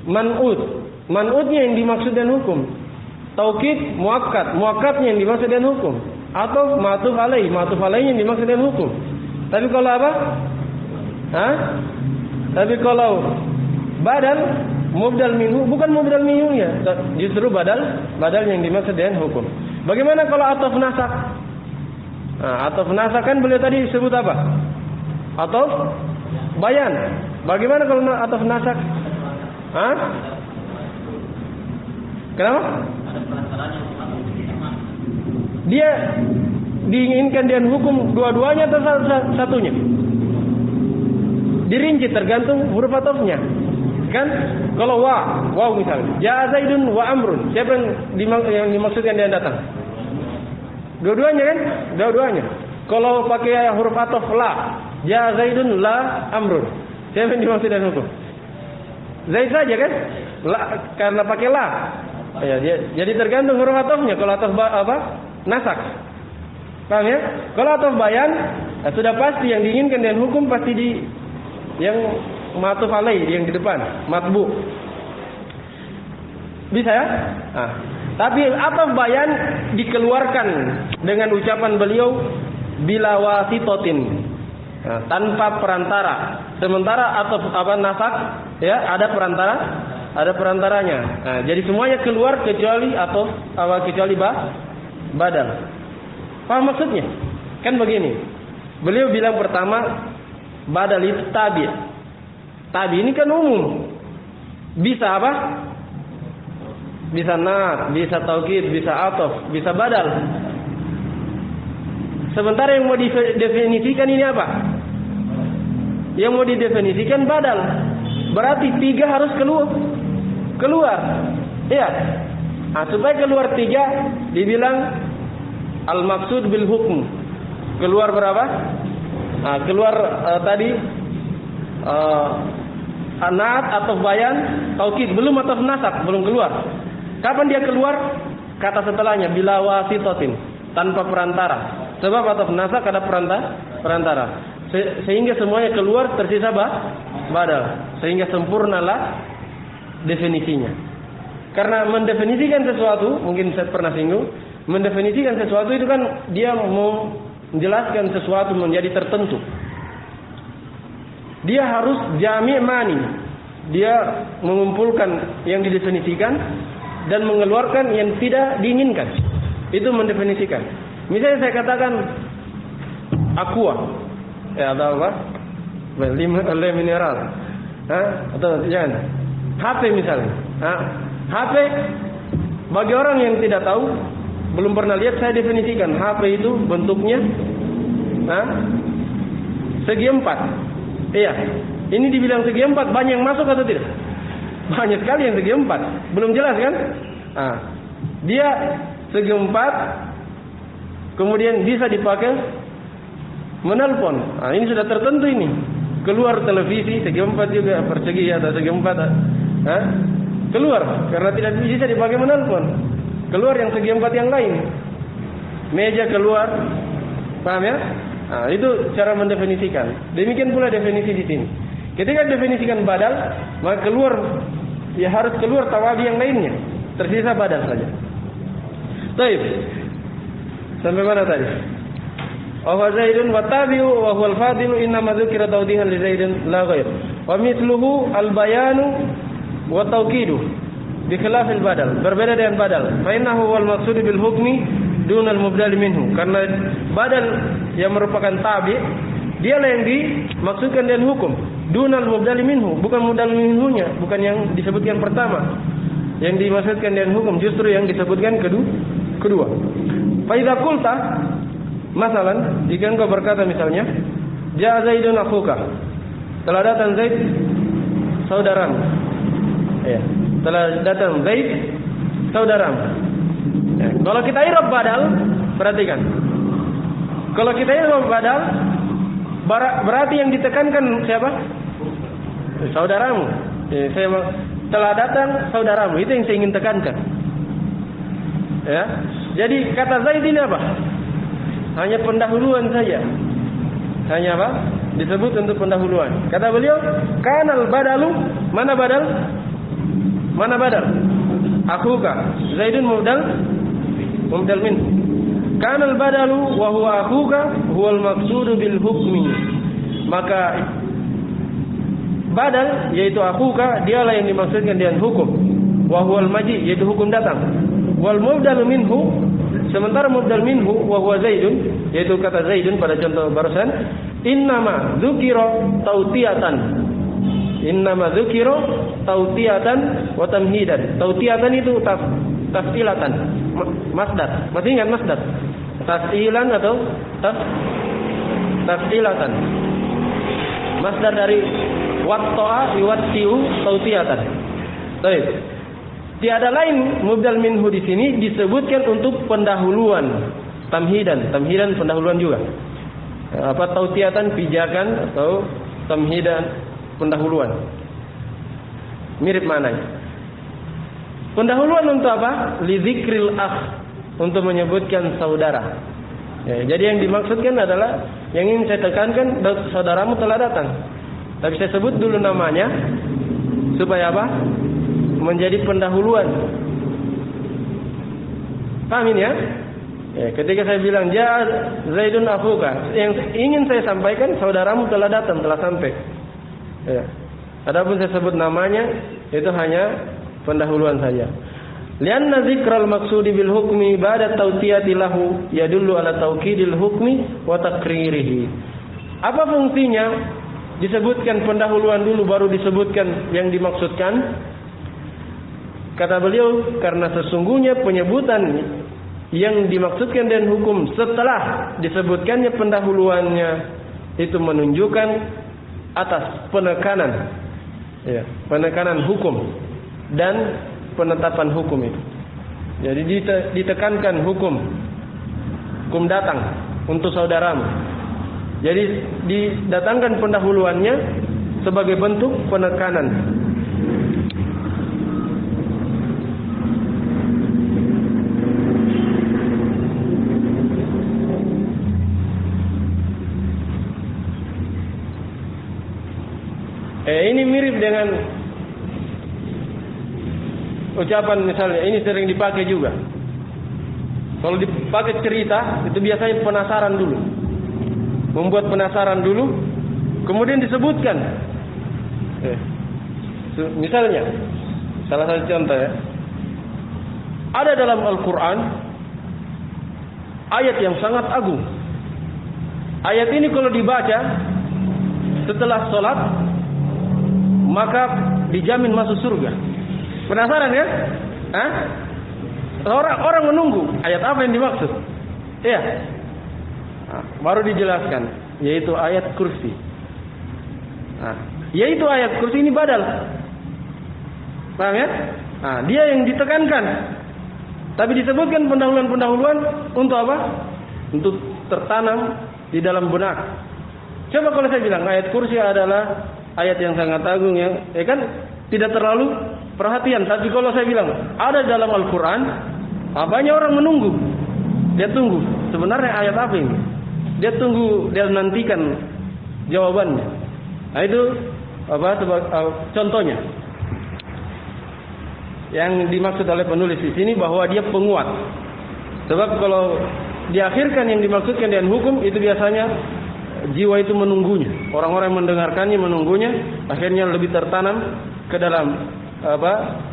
Speaker 1: Man'ut. Man'utnya yang dimaksud dan hukum. Taukid muakkad, muakkadnya yang dimaksud dan hukum. Atau ma'tuf alaih, ma'tuf alaihnya yang dimaksud dan hukum. Tapi kalau apa? Tapi kalau badal mubdal minhu, bukan mubdal minhunya, justru badal yang dimaksud dengan hukum. Bagaimana kalau ataf nasak? Ataf nasak kan beliau tadi sebut apa? Ataf bayan. Bagaimana kalau ataf nasak? Kenapa? Dia diinginkan dengan hukum dua-duanya atau satunya? Dirinci tergantung huruf atofnya. Kan kalau waw misalnya, ja Zaidun wa Amrun, siapa yang dimaksudkan dia datang? Dua-duanya kan? Dua-duanya. Kalau pakai huruf atof la, ja Zaidun la Amrun, siapa yang dimaksudkan hukum? Zaid saja kan? La, karena pakai la. Ya, jadi tergantung huruf atofnya. Kalau atof apa? Nasak. Paham ya? Kalau atof bayan, sudah pasti yang diinginkan dengan hukum pasti di yang ma'tuf alaih, yang di depan, matbu. Bisa ya? Tapi ataf bayan dikeluarkan dengan ucapan beliau bila wasitotin, tanpa perantara. Sementara ataf apa nasak ya ada perantaranya. Jadi semuanya keluar kecuali ataf kecuali badal. Paham maksudnya? Kan begini. Beliau bilang pertama badal itu tabi. Tabi ini kan umum. Bisa apa? Bisa nat, bisa taukid, bisa atof, bisa badal. Sementara yang mau didefinisikan ini apa? Yang mau didefinisikan badal. Berarti 3 harus keluar. Iya. Supaya keluar 3 dibilang al-maksud bil hukm. Keluar berapa? Keluar tadi nat atau bayan, taukid, belum atau nasak, belum keluar. Kapan dia keluar? Kata setelahnya bila wasitotin, tanpa perantara. Sebab atau nasak ada perantara. Sehingga semuanya keluar, tersisa badal. Sehingga sempurnalah definisinya. Karena mendefinisikan sesuatu, mungkin saya pernah singgung, mendefinisikan sesuatu itu kan dia mau menjelaskan sesuatu menjadi tertentu. Dia harus jami' mani. Dia mengumpulkan yang didefinisikan dan mengeluarkan yang tidak diinginkan. Itu mendefinisikan. Misalnya saya katakan aqua, ya atau apa? Le mineral, atau jangan HP misalnya. HP bagi orang yang tidak tahu, belum pernah lihat, saya definisikan HP itu bentuknya segi 4. Iya. Ini dibilang segi 4, banyak yang masuk atau tidak? Banyak sekali yang segi 4. Belum jelas kan? Dia segi 4, kemudian bisa dipakai menelpon. Ini sudah tertentu ini. Keluar televisi segi 4 juga, persegi atau segi 4. Keluar karena tidak bisa dipakai menelpon. Keluar yang segi 4 yang lain. Meja keluar. Paham ya? Itu cara mendefinisikan. Demikian pula definisi di sini. Ketika definisikan badal, maka keluar ya harus keluar tawabi yang lainnya. Tersisa badal saja. Baik. Sampai mana tadi? Wa Zaidun wa tabi'u wa huwal fadilu inna ma dzukira tawdihan li Zaidin la ghair. Wa mithluhu al-bayanu wa tawkidu bi khilafil badal. Berbeda dengan badal. Fa innahu wal maqsud bil hukmi dunal mubdal minhu. Karena badal yang merupakan tabi, dialah yang dimaksudkan dengan hukum. Dunal mubdal minhu, bukan mubdal minhunya, bukan yang disebutkan pertama. Yang dimaksudkan dengan hukum justru yang disebutkan kedua. Fa idza qulta, masalan, jika engkau berkata misalnya, ja Zaidun akhuka. Telah datang Zaid saudaramu. Ya, telah datang Zaid saudaramu. Ya, kalau kita i'rab badal, perhatikan. Kalau kita i'rab badal, berarti yang ditekankan siapa? Saudaramu. Ya, saya telah datang saudaramu, itu yang saya ingin tekankan. Ya. Jadi kata Zaid ini apa? hanya pendahuluan saja. Hanya apa? Disebut untuk pendahuluan. Kata beliau, kanal badalu, mana badal? Mana badal? Akhuka. Zaidun mubdal min. Kanal badalu wa huwa akhuka huwal maqsudu bil hukmi. Maka badal yaitu akhuka dialah yang dimaksudkan dengan hukum. Wa huwal maji yaitu hukum datang. Wal mubdalu minhu, sementara mubdal minhu wa huwa Zaidun yaitu kata Zaidun pada contoh barusan, innama dzukira tautiyatan. Innama dzukira tautiyatan wa tamhidan. Tautiyatan itu tafsilatan. Masdar. Masih ingat masdar? Tafsilan atau tafsilatan. Masdar dari watta'a yuwatti'u tautiyatan. Baik. Tiada lain mubdal minhu di sini disebutkan untuk pendahuluan, tamhidan pendahuluan juga. Apa tautiyatan pijakan atau tamhidan pendahuluan. Mirip maknanya. Pendahuluan untuk apa? Li dzikril akh, untuk menyebutkan saudara. Ya, jadi yang dimaksudkan adalah yang ingin saya tekankan, saudaramu telah datang. Tapi saya sebut dulu namanya supaya apa? Menjadi pendahuluan. Paham ini ya? Ya, ketika saya bilang ja Zaidun akhuka, yang ingin saya sampaikan saudaramu telah datang, telah sampai. Ya. Adapun saya sebut namanya itu hanya pendahuluan saja. Lianna dzikral maqsudi bil hukmi ba'da tawtiyati lahu yadullu ala taukidil hukmi wa takririhi. Apa fungsinya disebutkan pendahuluan dulu baru disebutkan yang dimaksudkan? Kata beliau, karena sesungguhnya penyebutan yang dimaksudkan dengan hukum setelah disebutkannya pendahuluannya itu menunjukkan atas penekanan, ya, penekanan hukum dan penetapan hukum itu. Jadi ditekankan hukum datang untuk saudaramu. Jadi didatangkan pendahuluannya sebagai bentuk penekanan. Ini mirip dengan ucapan misalnya, ini sering dipakai juga. Kalau dipakai cerita, itu biasanya penasaran dulu. Membuat penasaran dulu, kemudian disebutkan. Misalnya, salah satu contoh ya. Ada dalam Al-Quran ayat yang sangat agung. Ayat ini kalau dibaca setelah sholat, maka dijamin masuk surga. Penasaran ya? Hah? Orang menunggu ayat apa yang dimaksud. Iya. Nah, baru dijelaskan, yaitu ayat kursi. Nah, yaitu ayat kursi ini badal. Paham ya? Nah, dia yang ditekankan. Tapi disebutkan pendahuluan-pendahuluan untuk apa? Untuk tertanam di dalam benak. Coba kalau saya bilang ayat kursi adalah ayat yang sangat agung yang kan tidak terlalu perhatian. Tapi kalau saya bilang ada dalam Al-Quran, banyak orang menunggu. Dia tunggu. Sebenarnya ayat apa ini? Dia tunggu, dia nantikan jawabannya. Nah, itu contohnya. Yang dimaksud oleh penulis di sini bahwa dia penguat. Sebab kalau diakhirkan yang dimaksudkan dengan hukum itu biasanya jiwa itu menunggunya. Orang-orang yang mendengarkannya menunggunya, akhirnya lebih tertanam ke dalam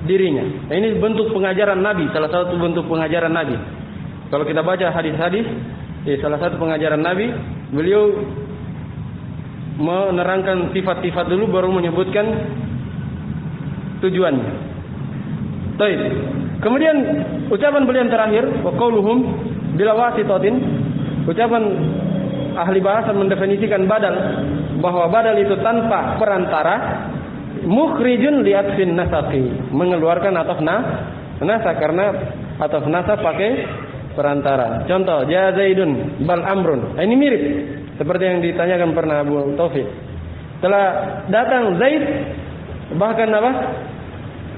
Speaker 1: dirinya. Nah, ini bentuk pengajaran Nabi, salah satu bentuk pengajaran Nabi. Kalau kita baca hadis-hadis, salah satu pengajaran Nabi, beliau menerangkan sifat-sifat dulu baru menyebutkan tujuannya. Baik. Kemudian ucapan beliau yang terakhir, wa qauluhum bila wasitatin, ucapan ahli bahasa mendefinisikan badal bahwa badal itu tanpa perantara, mukhrijun li atfin nasaqi, mengeluarkan ataf nasaq karena ataf nasaq pakai perantara. Contoh, ja Zaidun bal amrun. Nah, ini mirip seperti yang ditanyakan pernah Abu Taufik. Setelah datang Zaid, bahkan apa?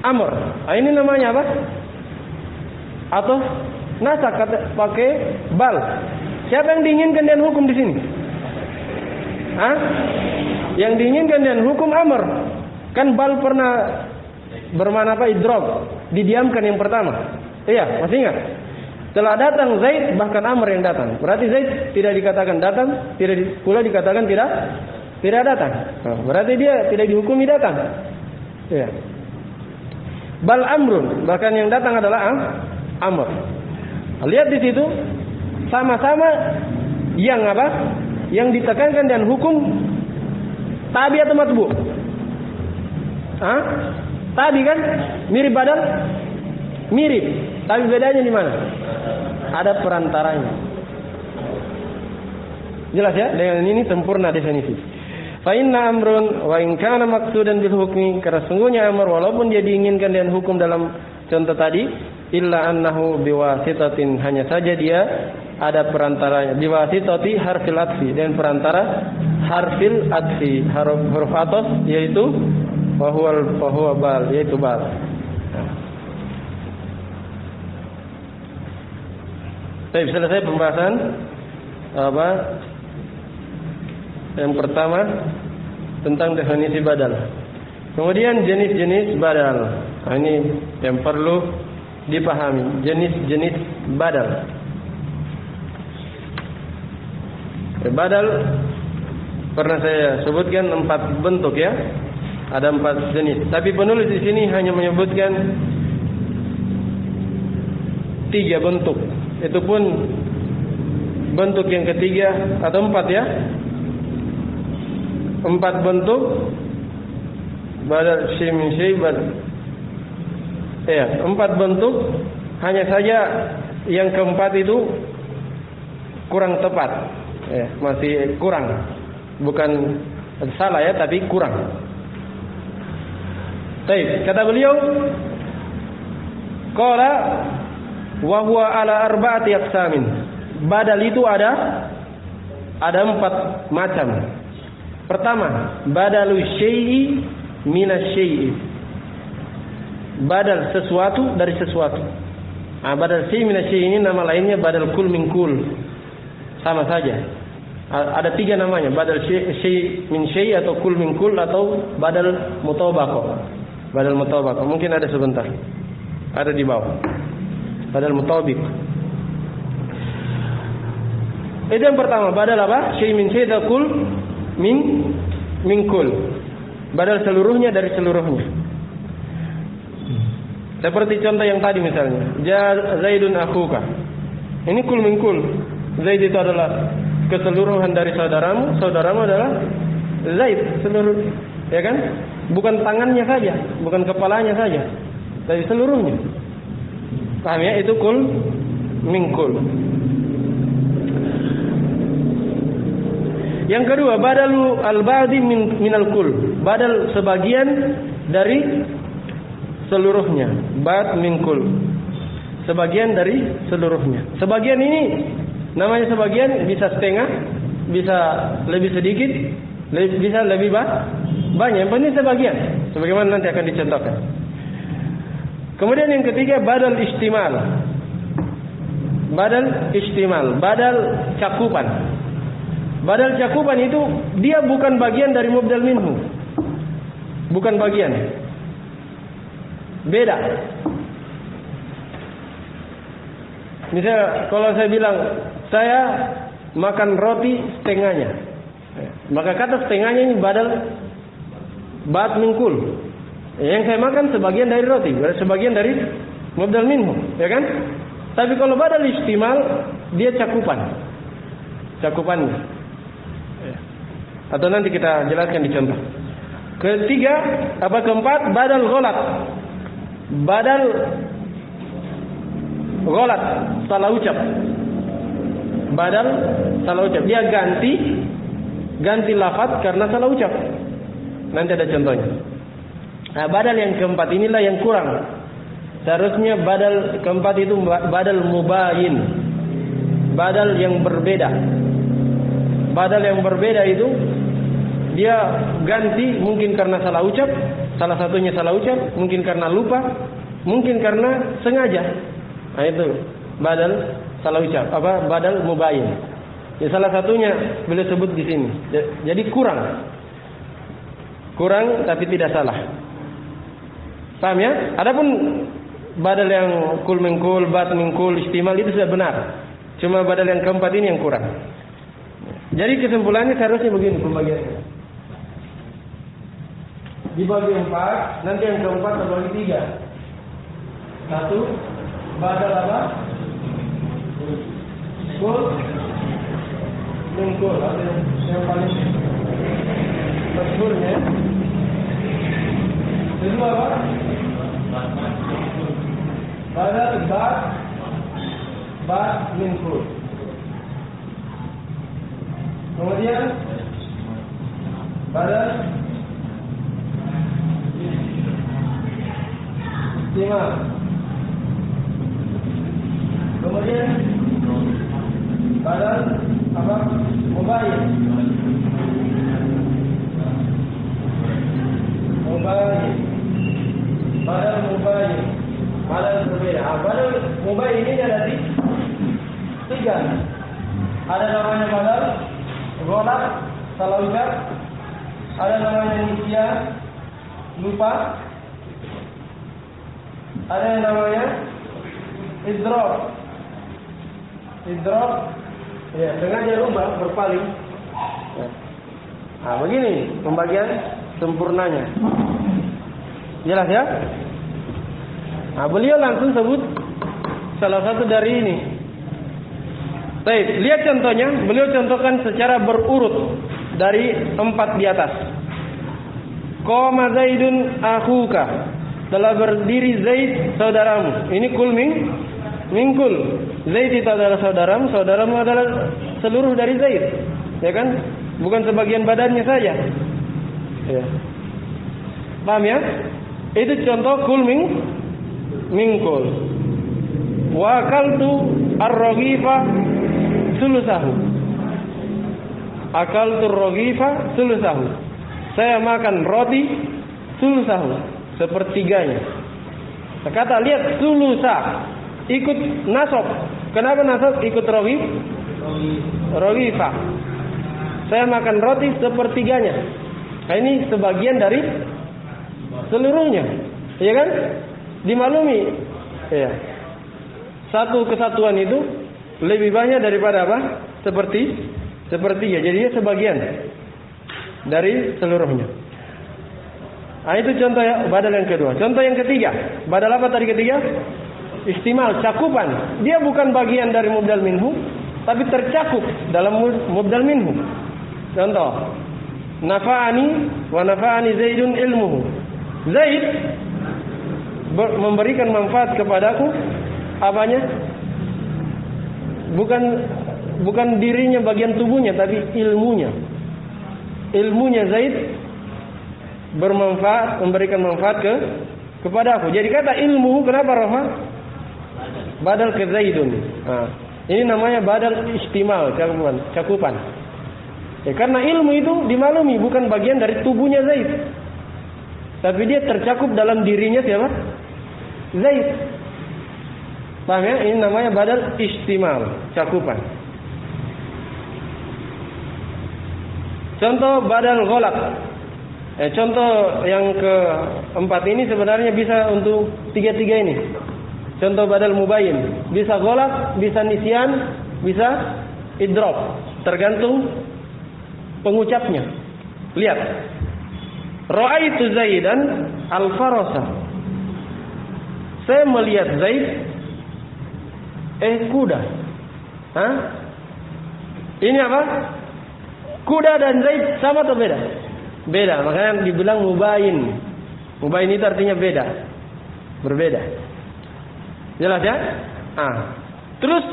Speaker 1: Amr. Nah, ini namanya apa? Atau nasaq pakai bal. Siapa yang diinginkan dengan hukum di sini? Hah? Yang diinginkan dengan hukum amr. Kan bal pernah bermakna apa? Idrog. Didiamkan yang pertama. Iya, masih ingat? Setelah datang Zaid, bahkan Amr yang datang. Berarti Zaid tidak dikatakan datang, tidak pula dikatakan tidak datang. Berarti dia tidak dihukumi datang. Iya. Bal amrun, bahkan yang datang adalah Amr. Lihat di situ, sama-sama yang apa? Yang ditekankan dan hukum tabi atau matbu. Tabi kan mirip badal, mirip. Tapi bedanya di mana? Ada perantaranya. Jelas ya? Dengan ini sempurna definisi. Fa inna amrun wa in kana maqsudan bil hukmi, karena sungguhnya amr walaupun dia diinginkan dengan hukum dalam contoh tadi, illa annahu biwasitatin, hanya saja dia ada perantaranya. Biwasitati harfil atfi, dan perantara harfil atfi, huruf atos yaitu wa huwa bal, yaitu bal. Baik, selesai pembahasan apa? Yang pertama tentang definisi badal. Kemudian jenis-jenis badal. Nah, ini yang perlu dipahami, jenis-jenis badal. Badal pernah saya sebutkan 4 bentuk ya. Ada 4 jenis. Tapi penulis di sini hanya menyebutkan 3 bentuk. Itu pun bentuk yang ketiga atau 4 ya. 4 bentuk badal syai' min syai' badal. Ya, 4 bentuk, hanya saja yang keempat itu kurang tepat. Ya, masih kurang. Bukan salah ya, tapi kurang. Baik, kata beliau, qala wa huwa ala arba'ati aqsamin. Badal itu ada 4 macam. Pertama, badalu syai'i minas syai'i. Badal sesuatu dari sesuatu. Badal syai' minas syai' ini nama lainnya badal kul min kul. Sama saja. Ada 3 namanya, badal syai' min syai' atau kul min kul atau badal mutabaqah. Badal mutabaqah mungkin ada sebentar. Ada di bawah. Badal mutabiq. Itu yang pertama, badal apa? Syai' min syai' atau kul min kul. Badal seluruhnya dari seluruhnya. Seperti contoh yang tadi misalnya, Zaidun akhuka. Ini kul min kul. Zaid itu adalah keseluruhan dari saudaramu, saudaramu adalah Zaid seluruh, ya kan? Bukan tangannya saja, bukan kepalanya saja, tapi seluruhnya. Paham ya? Itu kul min kul. Yang kedua, badalu al-ba'di minal kul. Badal sebagian dari seluruhnya. Ba'd min kul. Sebagian dari seluruhnya. Sebagian ini namanya sebagian, bisa setengah, bisa lebih sedikit, bisa lebih banyak. Yang penting sebagian. Sebagaimana nanti akan dicontohkan. Kemudian yang ketiga, badal istimal. Badal istimal, badal cakupan. Badal cakupan itu dia bukan bagian dari mubdal minhu. Bukan bagian. Beda. Misal kalau saya bilang saya makan roti setengahnya, maka kata setengahnya ini badal ba'd min kul. Yang saya makan sebagian dari roti, sebagian dari mubdal minhu, ya kan? Tapi kalau badal istimal dia cakupannya. Atau nanti kita jelaskan di contoh. Ketiga, keempat, badal ghalat. Badal ghalat, salah ucap. Badal salah ucap. Dia ganti lafaz karena salah ucap. Nanti ada contohnya. Badal yang keempat inilah yang kurang. Seharusnya badal keempat itu badal mubayin. Badal yang berbeda. Badal yang berbeda itu dia ganti mungkin karena salah ucap, salah satunya salah ucap, mungkin karena lupa, mungkin karena sengaja. Nah itu badal salah ucap, badal mubayyin. Ya, salah satunya beliau sebut di sini. Jadi kurang tapi tidak salah. Paham ya? Adapun badal yang kul mingkul, bat mingkul, istimal itu sudah benar. Cuma badal yang keempat ini yang kurang. Jadi kesimpulannya seharusnya begini pembagiannya. Dibagi 4, nanti yang keempat terbagi 3. 1 badal apa? Kul mingkul, ada yang paling masyhurnya. Kedua apa? Badal bat mingkul. Kemudian badal istimal. Kemudian badal apa? Mubayyin. Badal mubayyin. Badal berbeda. Badal mubayyin ini ada 3. Ada namanya badal ghalab, salah ucap. Ada namanya nisyan, lupa. Ada yang namanya idrab. Ya, sengaja lupa, berpaling. Ya. Nah, begini pembagian sempurnanya. Jelas ya? Nah, beliau langsung sebut salah satu dari ini. Baik, lihat contohnya. Beliau contohkan secara berurut dari 4 di atas. Qama Zaidun akhuka. Telah berdiri Zaid saudaramu. Ini kul mingkul. Zaid itu adalah saudaramu adalah seluruh dari Zaid. Ya kan? Bukan sebagian badannya saja. Ya. Paham ya? Itu contoh kul mingkul. Wa akaltu ar-raghifa sulusahu. Akaltu ar-raghifa sulusahu. Saya makan roti sulusahu, sepertiganya. Kata lihat sulusa ikut nasab. Kenapa nasab ikut raghifa? Saya makan roti sepertiganya. Nah, ini sebagian dari seluruhnya. Iya kan? Dimaklumi. Ya. Satu kesatuan itu lebih banyak daripada apa? Sepertiga. Jadinya sebagian dari seluruhnya. Nah, itu contoh ya, badal yang kedua. Contoh yang ketiga. Badal apa tadi ketiga? Istimal, cakupan. Dia bukan bagian dari mubdal minhu, tapi tercakup dalam mubdal minhu. Contoh, nafa'ani wa nafa'ani Zaidun ilmuhu. Zaid memberikan manfaat kepadaku apanya? Bukan dirinya, bagian tubuhnya, tapi ilmunya. Ilmunya Zaid bermanfaat, memberikan manfaat kepadaku. Jadi kata ilmu, kenapa rafa? Badal ke Zaidun. Nah, ini namanya badal istimal, cakupan. Ya, karena ilmu itu dimaklumi bukan bagian dari tubuhnya Zaid, tapi dia tercakup dalam dirinya siapa? Zaid. Paham ya? Ini namanya badal istimal, cakupan. Contoh badal ghalab. Contoh yang keempat ini sebenarnya bisa untuk tiga-tiga ini. Contoh badal mubayyin, bisa ghalab, bisa nisyan, bisa idrab, tergantung pengucapnya. Lihat. Ra'aitu Zaidan al-farasa. Saya melihat Zaid kuda. Hah? Ini apa? Kuda dan Zaid sama atau beda? Beda, makanya dibilang mubayyin. Mubayyin itu artinya beda. Berbeda. Jelas ya? Terus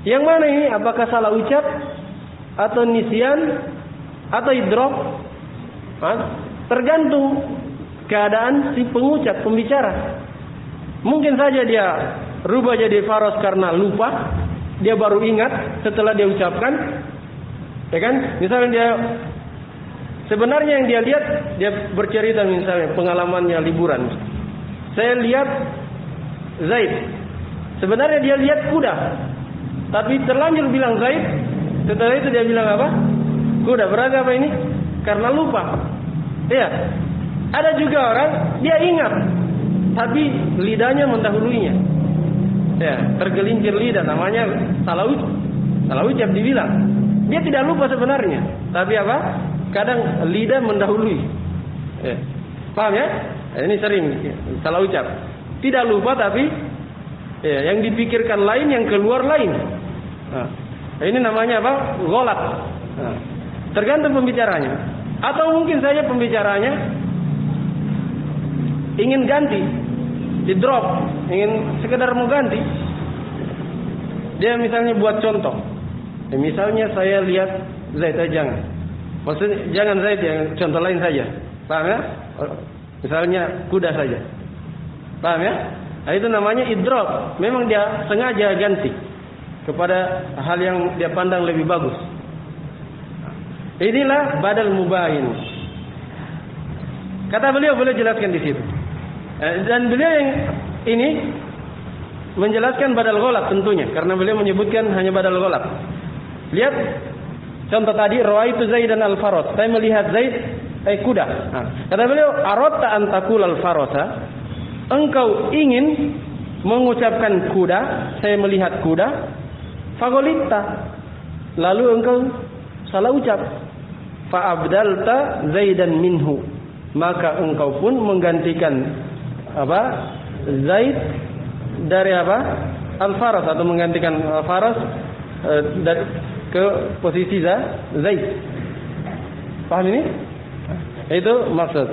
Speaker 1: yang mana ini? Apakah salah ucap atau nisyan atau idrab? Tergantung keadaan si pengucap, pembicara. Mungkin saja dia rubah jadi faros karena lupa, dia baru ingat setelah dia ucapkan, ya kan? Misalnya dia sebenarnya yang dia lihat, dia bercerita misalnya pengalamannya liburan. Saya lihat Zaid. Sebenarnya dia lihat kuda, tapi terlanjur bilang Zaid Setelah itu dia bilang apa? Kuda. Berarti apa ini? Karena lupa. Iya. Ada juga orang dia ingat, tapi lidahnya mendahuluinya. Ya, tergelincir lidah, namanya salah ucap dibilang. Dia tidak lupa sebenarnya, tapi apa? Kadang lidah mendahului. Ya. Paham ya? Ini sering salah ucap. Tidak lupa tapi ya, yang dipikirkan lain, yang keluar lain. Nah, ini namanya apa? Gholat. Nah, tergantung pembicaranya. Atau mungkin saja pembicaranya ingin ganti, di drop, ingin sekedar mau ganti. Dia misalnya buat contoh. Ya, misalnya saya lihat Zaid, jangan. Maksudnya jangan Zaid, yang contoh lain saja. Paham ya? Misalnya kuda saja. Paham ya? Nah, itu namanya idrop. Memang dia sengaja ganti kepada hal yang dia pandang lebih bagus. Inilah badal mubahin. Kata beliau jelaskan di situ. Dan beliau yang ini menjelaskan badal gholab tentunya, karena beliau menyebutkan hanya badal gholab. Lihat contoh tadi, rawaitu Zaidan al-faras. Saya melihat Zaid kuda. Nah, kata beliau, aratta an taqul al-farasa. Engkau ingin mengucapkan kuda, saya melihat kuda. Fagolita. Lalu engkau salah ucap. Fa abdalta Zaidan minhu. Maka engkau pun menggantikan apa? Zaid dari apa? Al-faras, atau menggantikan faras dari ke posisi Zaid. Paham ini? Itu maksud.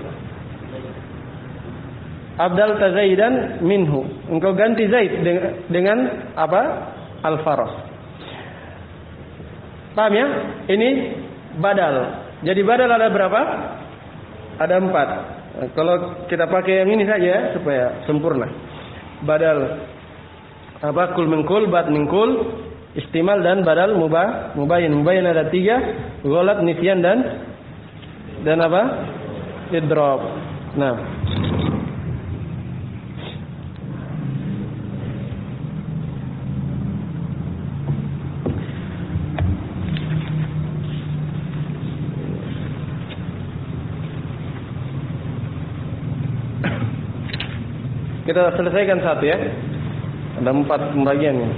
Speaker 1: Abdalta Zaidan minhu. Engkau ganti Zaid dengan apa? Al-faras. Paham ya? Ini badal. Jadi badal ada berapa? Ada 4. Kalau kita pakai yang ini saja supaya sempurna. Badal apa? Kul min kul, bad min kul, istimal dan badal mubayin. Mubayin ada 3, gholat, nisyan dan apa? Idrob. Nah, kita selesaikan satu ya. Ada 4 pembagiannya.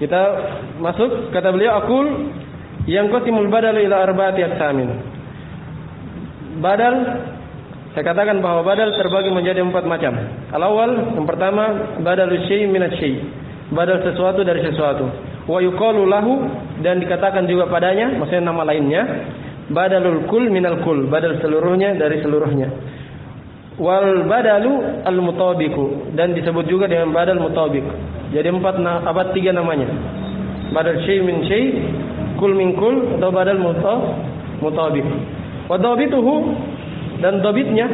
Speaker 1: Kita masuk, kata beliau, akul yang qasimul badal ila arba'ati aqsamin. Badal, saya katakan bahwa badal terbagi menjadi 4 macam. Al-awwal, yang pertama, badal syai' minat syai'. Badal sesuatu dari sesuatu. Wa yuqalu lahu, dan dikatakan juga padanya, maksudnya nama lainnya, badalul kul minal kul, badal seluruhnya dari seluruhnya. Wal badalu al mutabiku, dan disebut juga dengan badal mutabik. Jadi 3 namanya. Badal syai' min syai', kul min kul, atau badal mutabik. Wa dabituhu, dan dabitnya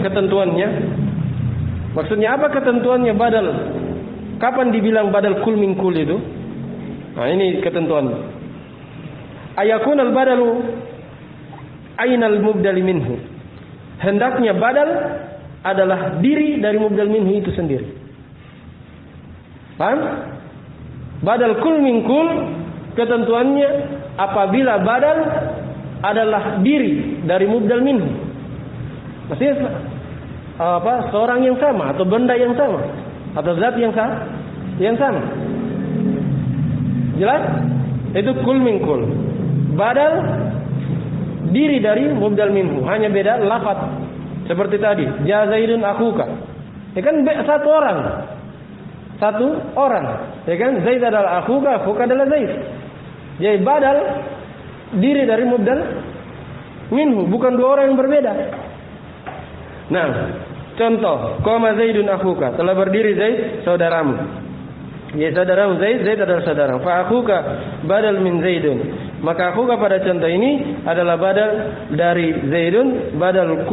Speaker 1: ketentuannya. Maksudnya apa ketentuannya badal? Kapan dibilang badal kul min kul itu? Nah, ini ketentuannya. Ayakun al-badalu ainal mubdal minhu. Hendaknya badal adalah diri dari mubdal minhu itu sendiri. Paham? Badal kul min kul, ketentuannya apabila badal adalah diri dari mubdal minhu. Maksudnya apa? Seorang yang sama, atau benda yang sama, atau zat yang sama. Jelas? Itu kul min kul. Badal diri dari mubdal minhu, hanya beda lafaz. Seperti tadi, ja Zaidun akhuka. Ya kan satu orang. Ya kan, Zaid adalah akhuka adalah Zaid. Jadi badal diri dari mubdal minhu, bukan 2 orang yang berbeda. Nah, contoh, qama Zaidun akhuka, telah berdiri Zaid saudaramu. Ya, saudaramu Zaid adalah saudara. Fa akhuka badal min Zaidun. Maka akhuka pada contoh ini adalah badal dari Zaidun, badalu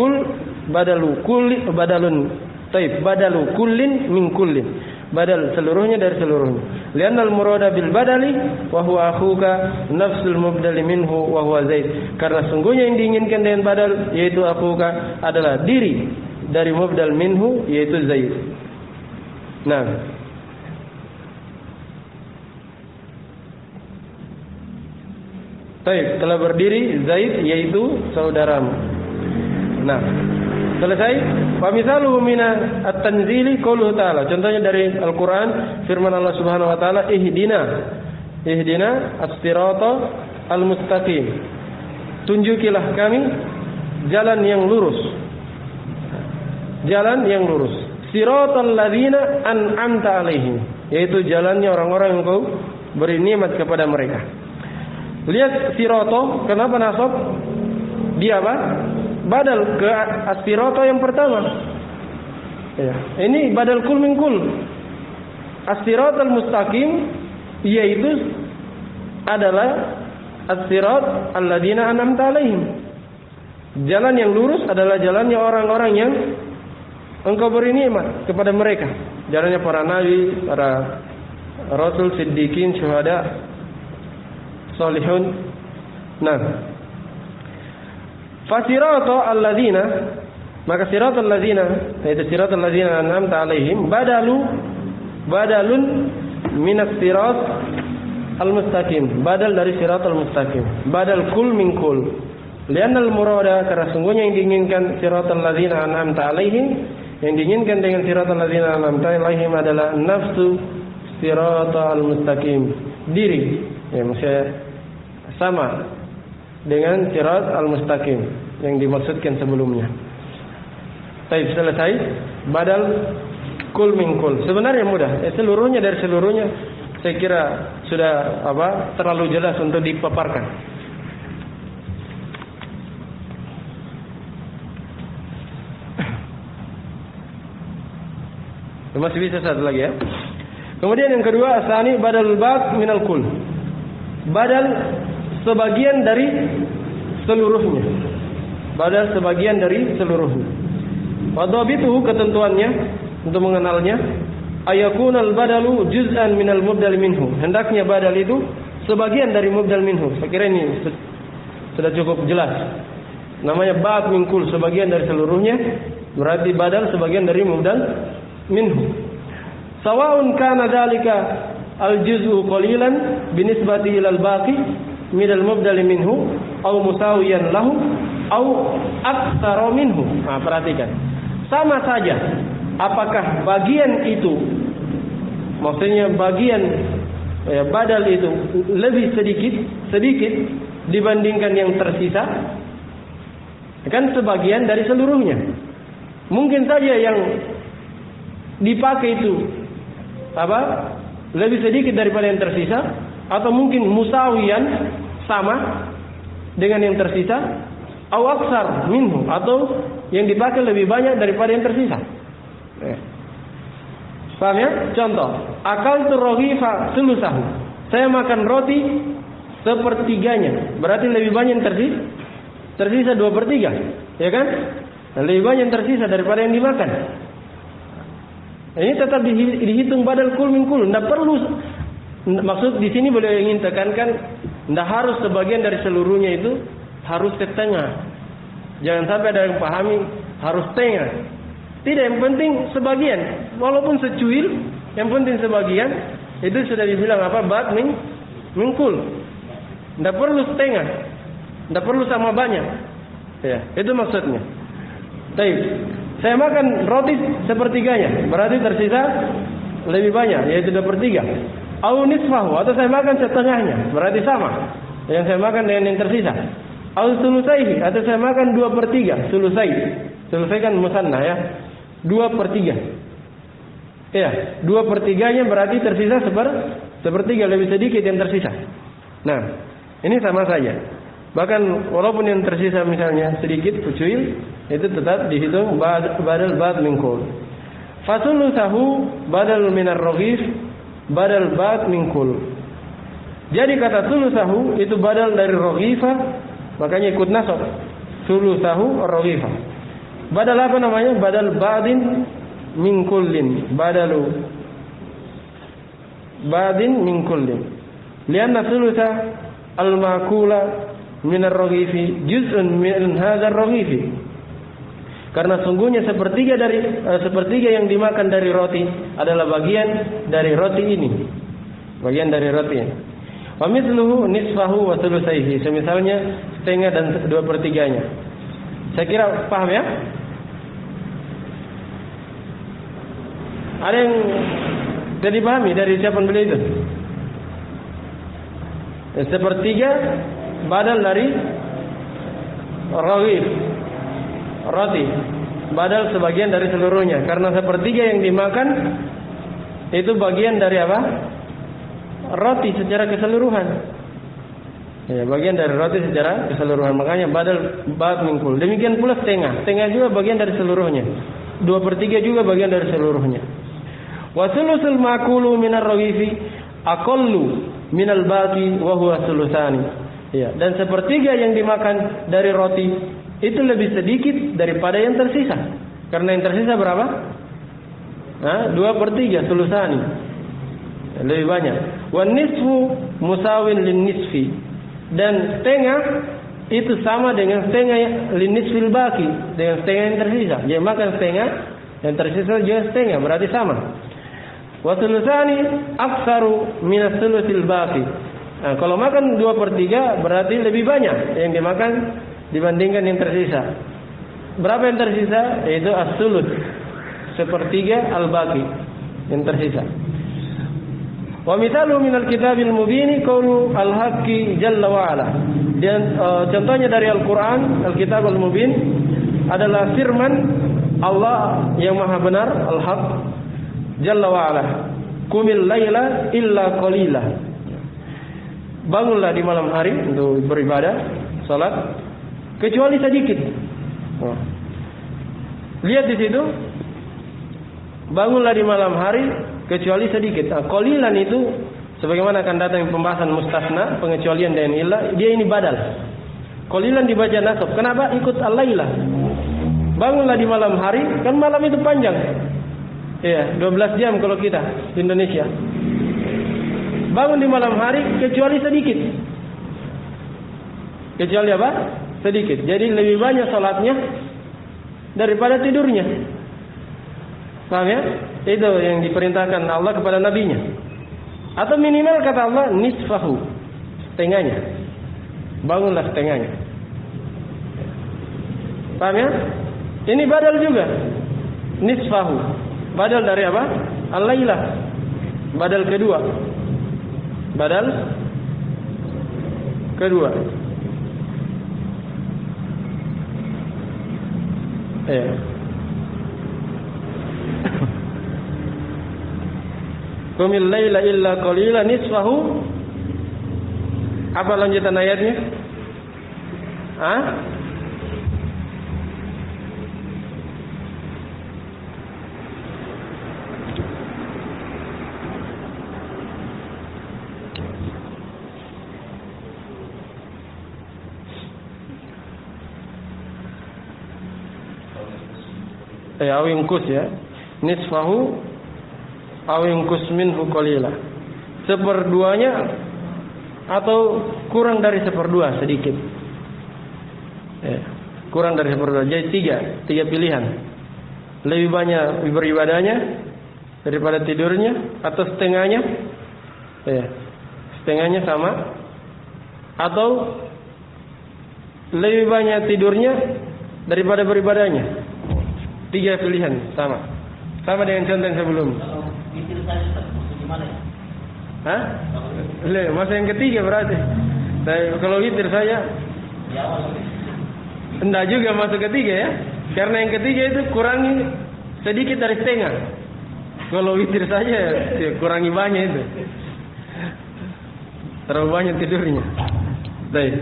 Speaker 1: kullin min kullin. badal seluruhnya dari seluruhnya. Li'annal murada bil badali wa huwa akhuka nafsul mubdali minhu wa huwa Zaid. Karena sungguhnya yang diinginkan dengan badal yaitu akhuka adalah diri dari mubdal minhu yaitu Zaid. Nah, baik, telah berdiri Zaid yaitu saudaramu. Nah, selesai. Fa misaluhu min at-tanzili qauluhu ta'ala. Contohnya dari Al-Qur'an firman Allah Subhanahu wa taala, ihdina as-sirata al-mustaqim. Tunjukilah kami jalan yang lurus. Jalan yang lurus. Siratal ladzina an'amta 'alaihim, yaitu jalannya orang-orang yang Kau beri nikmat kepada mereka. Lihat sirato, kenapa nasab? Dia apa? Badal ke as-sirato yang pertama. Ya. Ini badal kul min kul. As-siratal mustaqim yaitu adalah as-sirat alladzina an'amta 'alaihim. Jalan yang lurus adalah jalannya orang-orang yang Engkau beri nikmat kepada mereka. Jalannya para nabi, para rasul, siddiqin, syuhada, salihun. Nah, fasirato alladzina, maka siratal ladzina, yaitu siratal ladzina an'amta 'alaihim, badalun minas sirat al-mustaqim, badal dari siratal mustaqim, badal kul min kul. Li'annal murada, karena sungguhnya yang diinginkan siratal ladzina an'amta 'alaihim, yang diinginkan dengan siratal ladzina an'amta 'alaihim adalah nafsu siratal mustaqim, diri, ya maksudnya sama dengan sirat al-mustaqim yang dimaksudkan sebelumnya. Baik, selesai. Badal kul min kul. Sebenarnya mudah. Seluruhnya dari seluruhnya saya kira sudah terlalu jelas untuk dipaparkan. Masih bisa satu lagi ya. Kemudian yang kedua, asani badal ba'd minal kul. Badal sebagian dari seluruhnya. Badal sebagian dari seluruhnya. Wadhabituhu, ketentuannya untuk mengenalnya, ayakunal badalu juz'an minal mubdal minhu. Hendaknya badal itu sebagian dari mubdal minhu. Saya kira ini sudah cukup jelas. Namanya ba'd min kul, sebagian dari seluruhnya. Berarti badal sebagian dari mubdal minhu. Sawa'un kana dzalika al-juz'u qalilan binisbati ilal baqi minal mubdal minhu aw musawiyan lahu aw aktsara minhu. Nah, perhatikan. Sama saja apakah bagian itu, maksudnya bagian badal itu lebih sedikit dibandingkan yang tersisa, kan sebagian dari seluruhnya. Mungkin saja yang dipakai itu lebih sedikit daripada yang tersisa, atau mungkin musawiyan, sama dengan yang tersisa, aw aksar minhu, atau yang dipakai lebih banyak daripada yang tersisa. Paham ya? Contoh, akaltu raghifa sulusahu. Saya makan roti sepertiganya, berarti lebih banyak yang tersisa 2/3, ya kan? Lebih banyak yang tersisa daripada yang dimakan. Ini tetap dihitung badal kul min kul. Tidak perlu, maksud di sini beliau ingin tekankan, tidak harus sebagian dari seluruhnya itu harus setengah. Jangan sampai ada yang pahami harus setengah. Tidak, yang penting sebagian, walaupun secuil, yang penting sebagian. Itu sudah dibilang bad min kul. Tidak perlu setengah, tidak perlu sama banyak. Ya, itu maksudnya. Baik. Saya makan roti sepertiganya, berarti tersisa lebih banyak, yaitu 2/3. Au nisfahu, atau saya makan setengahnya, berarti sama yang saya makan dengan yang tersisa. Au sulusaihi, atau saya makan 2/3, sulusai. Sulusai kan musanna ya. 2/3. Ya, 2/3-nya berarti tersisa 1/3, lebih sedikit yang tersisa. Nah, ini sama saja. Bahkan walaupun yang tersisa misalnya sedikit, kucil, itu tetap dihitung badal ba'd min kul. Fasulusahu badal minar raghif badal ba'd min kul. Jadi kata sulusahu itu badal dari raghifa, makanya ikut nasab. Sulusahu raghifa. Badal apa namanya? Badal ba'din min kullin. Badalu badin min kullin. Lianna thulutha al-ma'kula min ar-raghifi juz'un min hadha ar-raghifi. Karena sungguhnya sepertiga yang dimakan dari roti adalah bagian dari roti ini. Bagian dari roti ini. Wa mithluhu nisfahu wa thulutsaihi. Semisalnya setengah dan 2/3-nya. Saya kira paham ya? Ada yang tidak dipahami dari ucapan beliau itu? Sepertiga badal dari raghif, roti, badal sebagian dari seluruhnya. Karena sepertiga yang dimakan itu bagian dari apa? Roti secara keseluruhan. Ya, bagian dari roti secara keseluruhan. Makanya badal ba'd min kull. Demikian pula setengah. Setengah juga bagian dari seluruhnya. 2/3 juga bagian dari seluruhnya. Wa thulusul ma'kulu minar raghifi aqallu minal baqi wa huwa thulutsani. Ya, dan sepertiga yang dimakan dari roti itu lebih sedikit daripada yang tersisa. Karena yang tersisa berapa? 2/3, thulutsani. Lebih banyak. Wan nisfu musawin lin nisfi. Dan setengah itu sama dengan setengah lin nisfil baqi, dengan setengah yang tersisa. Dia makan setengah, yang tersisa juga setengah, berarti sama. Wa thulutsani aktsaru min ats-tsulusil baqi. Nah, kalau makan 2/3 berarti lebih banyak yang dimakan dibandingkan yang tersisa. Berapa yang tersisa? Yaitu as-sulus, 1/3 al-baqi yang tersisa. Wa mithalu minal kitabil mubini qaulu al-haqqi jalla wa ala. Dan contohnya dari Al-Qur'an, Al-Kitab al-Mubin adalah firman Allah yang Maha benar, Al-Haq jalla wa ala. Qumil laila illa qalila. Bangunlah di malam hari untuk beribadah, salat, kecuali sedikit. Lihat di situ. Bangunlah di malam hari kecuali sedikit. Qalilan itu sebagaimana akan datang pembahasan mustasna, pengecualian dan ilah, dia ini badal. Qalilan dibaca nasab. Kenapa? Ikut al-lailah. Bangunlah di malam hari, kan malam itu panjang. Iya, 12 jam kalau kita di Indonesia. Bangun di malam hari kecuali sedikit. Kecuali apa? Sedikit. Jadi lebih banyak salatnya daripada tidurnya. Paham ya? Itu yang diperintahkan Allah kepada nabinya. Atau minimal kata Allah nisfahu, setengahnya. Bangunlah setengahnya. Paham ya? Ini badal juga. Nisfahu. Badal dari apa? Al-lailah. Badal kedua. Badal kedua. Qumil laila illa qalila nisfahu. Apa lanjutan ayatnya? Awingkus ya. Nisfahu awingkus minhu qalila. 1/2-nya atau kurang dari 1/2 sedikit. Kurang dari 1/2. Jadi 3 pilihan. Lebih banyak beribadahnya daripada tidurnya, atau setengahnya. Setengahnya sama, atau lebih banyak tidurnya daripada beribadahnya. 3 pilihan sama. Sama dengan contoh yang sebelumnya.
Speaker 2: Witir saya gimana ya?
Speaker 1: Masa yang ketiga berarti. Kalau witir saya enggak juga masuk ketiga ya. Karena yang ketiga itu kurangi sedikit dari setengah. Kalau witir saja ya kurangi banyak itu. Terlalu banyak tidurnya. Baik.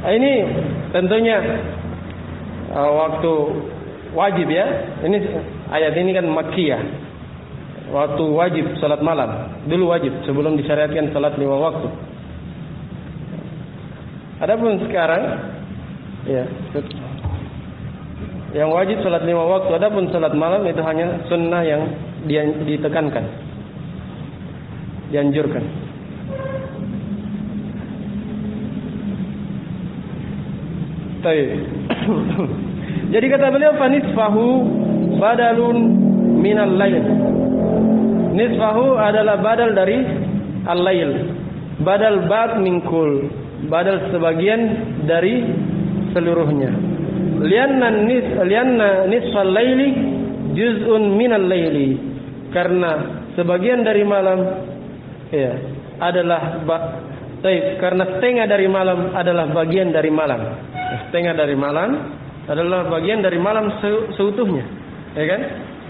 Speaker 1: Ini tentunya waktu wajib ya. Ini ayat ini kan Makkiyah. Waktu wajib salat malam. Dulu wajib sebelum disyariatkan salat 5 waktu. Adapun sekarang ya Yang wajib salat 5 waktu. Adapun salat malam itu hanya sunnah yang ditekankan, dianjurkan. Baik. Jadi kata beliau fanisfahu badalun minal lail. Nisfahu adalah badal dari al-lail. Badal ba'd min kul. Badal sebagian dari seluruhnya. Lianna nisfal laili juz'un minal laili. Karena sebagian dari malam adalah karena setengah dari malam adalah bagian dari malam. Setengah dari malam adalah bagian dari malam seutuhnya. Ya kan?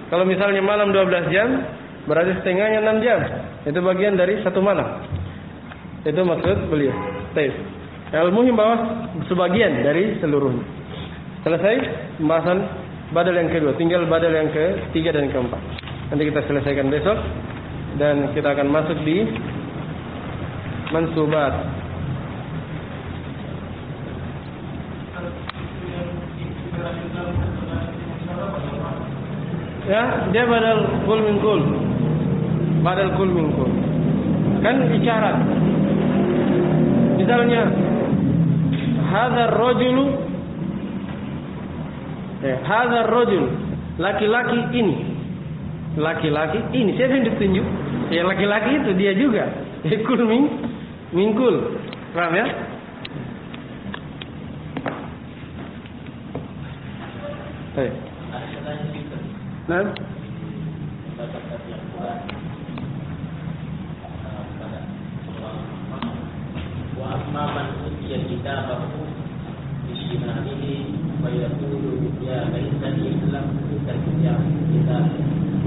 Speaker 1: Kalau misalnya malam 12 jam, berarti setengahnya 6 jam. Itu bagian dari satu malam. Itu maksud beliau. Baik. Al-muhim bahwa sebagian dari seluruhnya. Selesai pembahasan badal yang kedua. Tinggal badal yang ketiga dan keempat. Nanti kita selesaikan besok. Dan kita akan masuk di mansubat. Ya, dia badal kul min kul. Badal kul min kul. Kan isyarat. Misalnya hadzal rajulu, hadzal rajul, laki-laki ini. Laki-laki ini siapa yang ditunjuk? Ya laki-laki itu dia juga. Kul min kul. Paham ya? Baik. Nah,
Speaker 2: wa amma man utiya kitabahu bishimalihi fa yaqulu ya laitani lam uta kitab.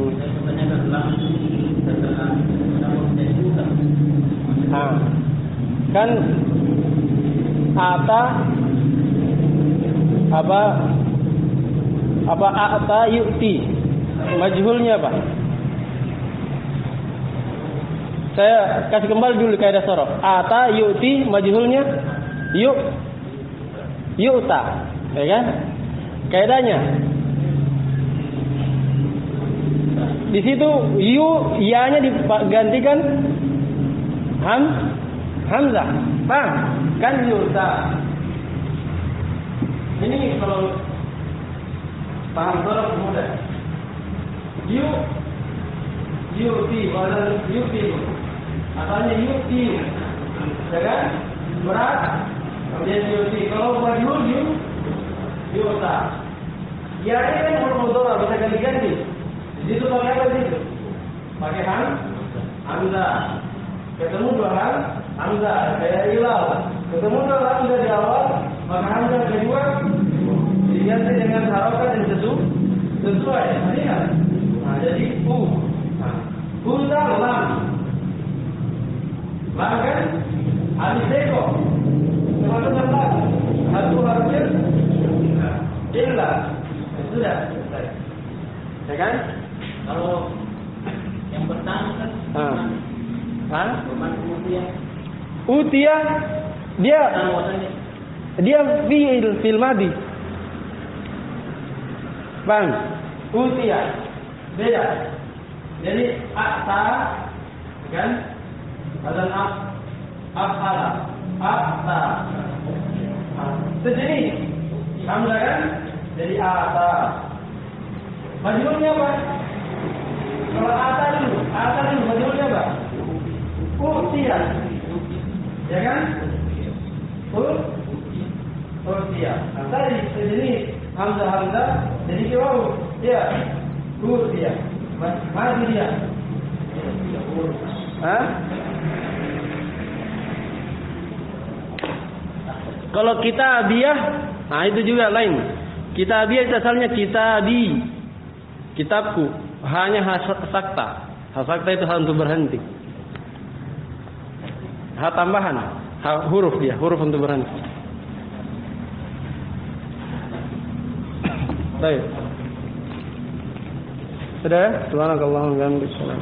Speaker 2: Saya pertanyakan langsung setelah namun saya juga.
Speaker 1: Kan apa ata yu'ti, majhulnya apa? Saya kasih kembali dulu kaidah sorof. Ata yu'ti, majhulnya yu'ta, ya kan? Kaidahnya di situ ya-nya digantikan hamzah. Paham? Kan yu'ta. Ini kalau paham sorof mudah. Yu'ti, walau yu'ti. Asalnya yu'ti, ya kan? Berat, kemudian yu'ti. Kalau majhul yu'ta. Ya ini kan huruf mudhari bisa ganti-ganti. Di situ pakai apa sih? Pakai hamzah. Ketemu dua hamzah, kayak ilal. Ketemu dua hamzah di awal, maka hamzah kedua diganti dengan harokat yang sesuai. Lihat. Nah, jadi lam. Lam kan? Alif seko. Termasuk lam. Satu harusnya illa. Sudah. Ya kan?
Speaker 2: Kalau yang pertama kan
Speaker 1: Utia dia fil madi. Bang, utia beda. Jadi akta kan? Adalah afala. Akta. Sejenis. Hamzah kan? Jadi akta. Majhulnya apa? Kalau ata dulu, majhulnya apa? Utia. Ya kan? Utia. Nah, tadi sejenis hamzah jadi jawab. Ya. Utia. Maju dia. Kalau kitabiyah, nah itu juga lain. Kitabiyah itu asalnya kitabi, kitabku. Hanya hasakta. Hasakta itu untuk berhenti. Tambahan, huruf dia, huruf untuk berhenti. Baik. Sudah? Subhanakallahumma wa bihamdika.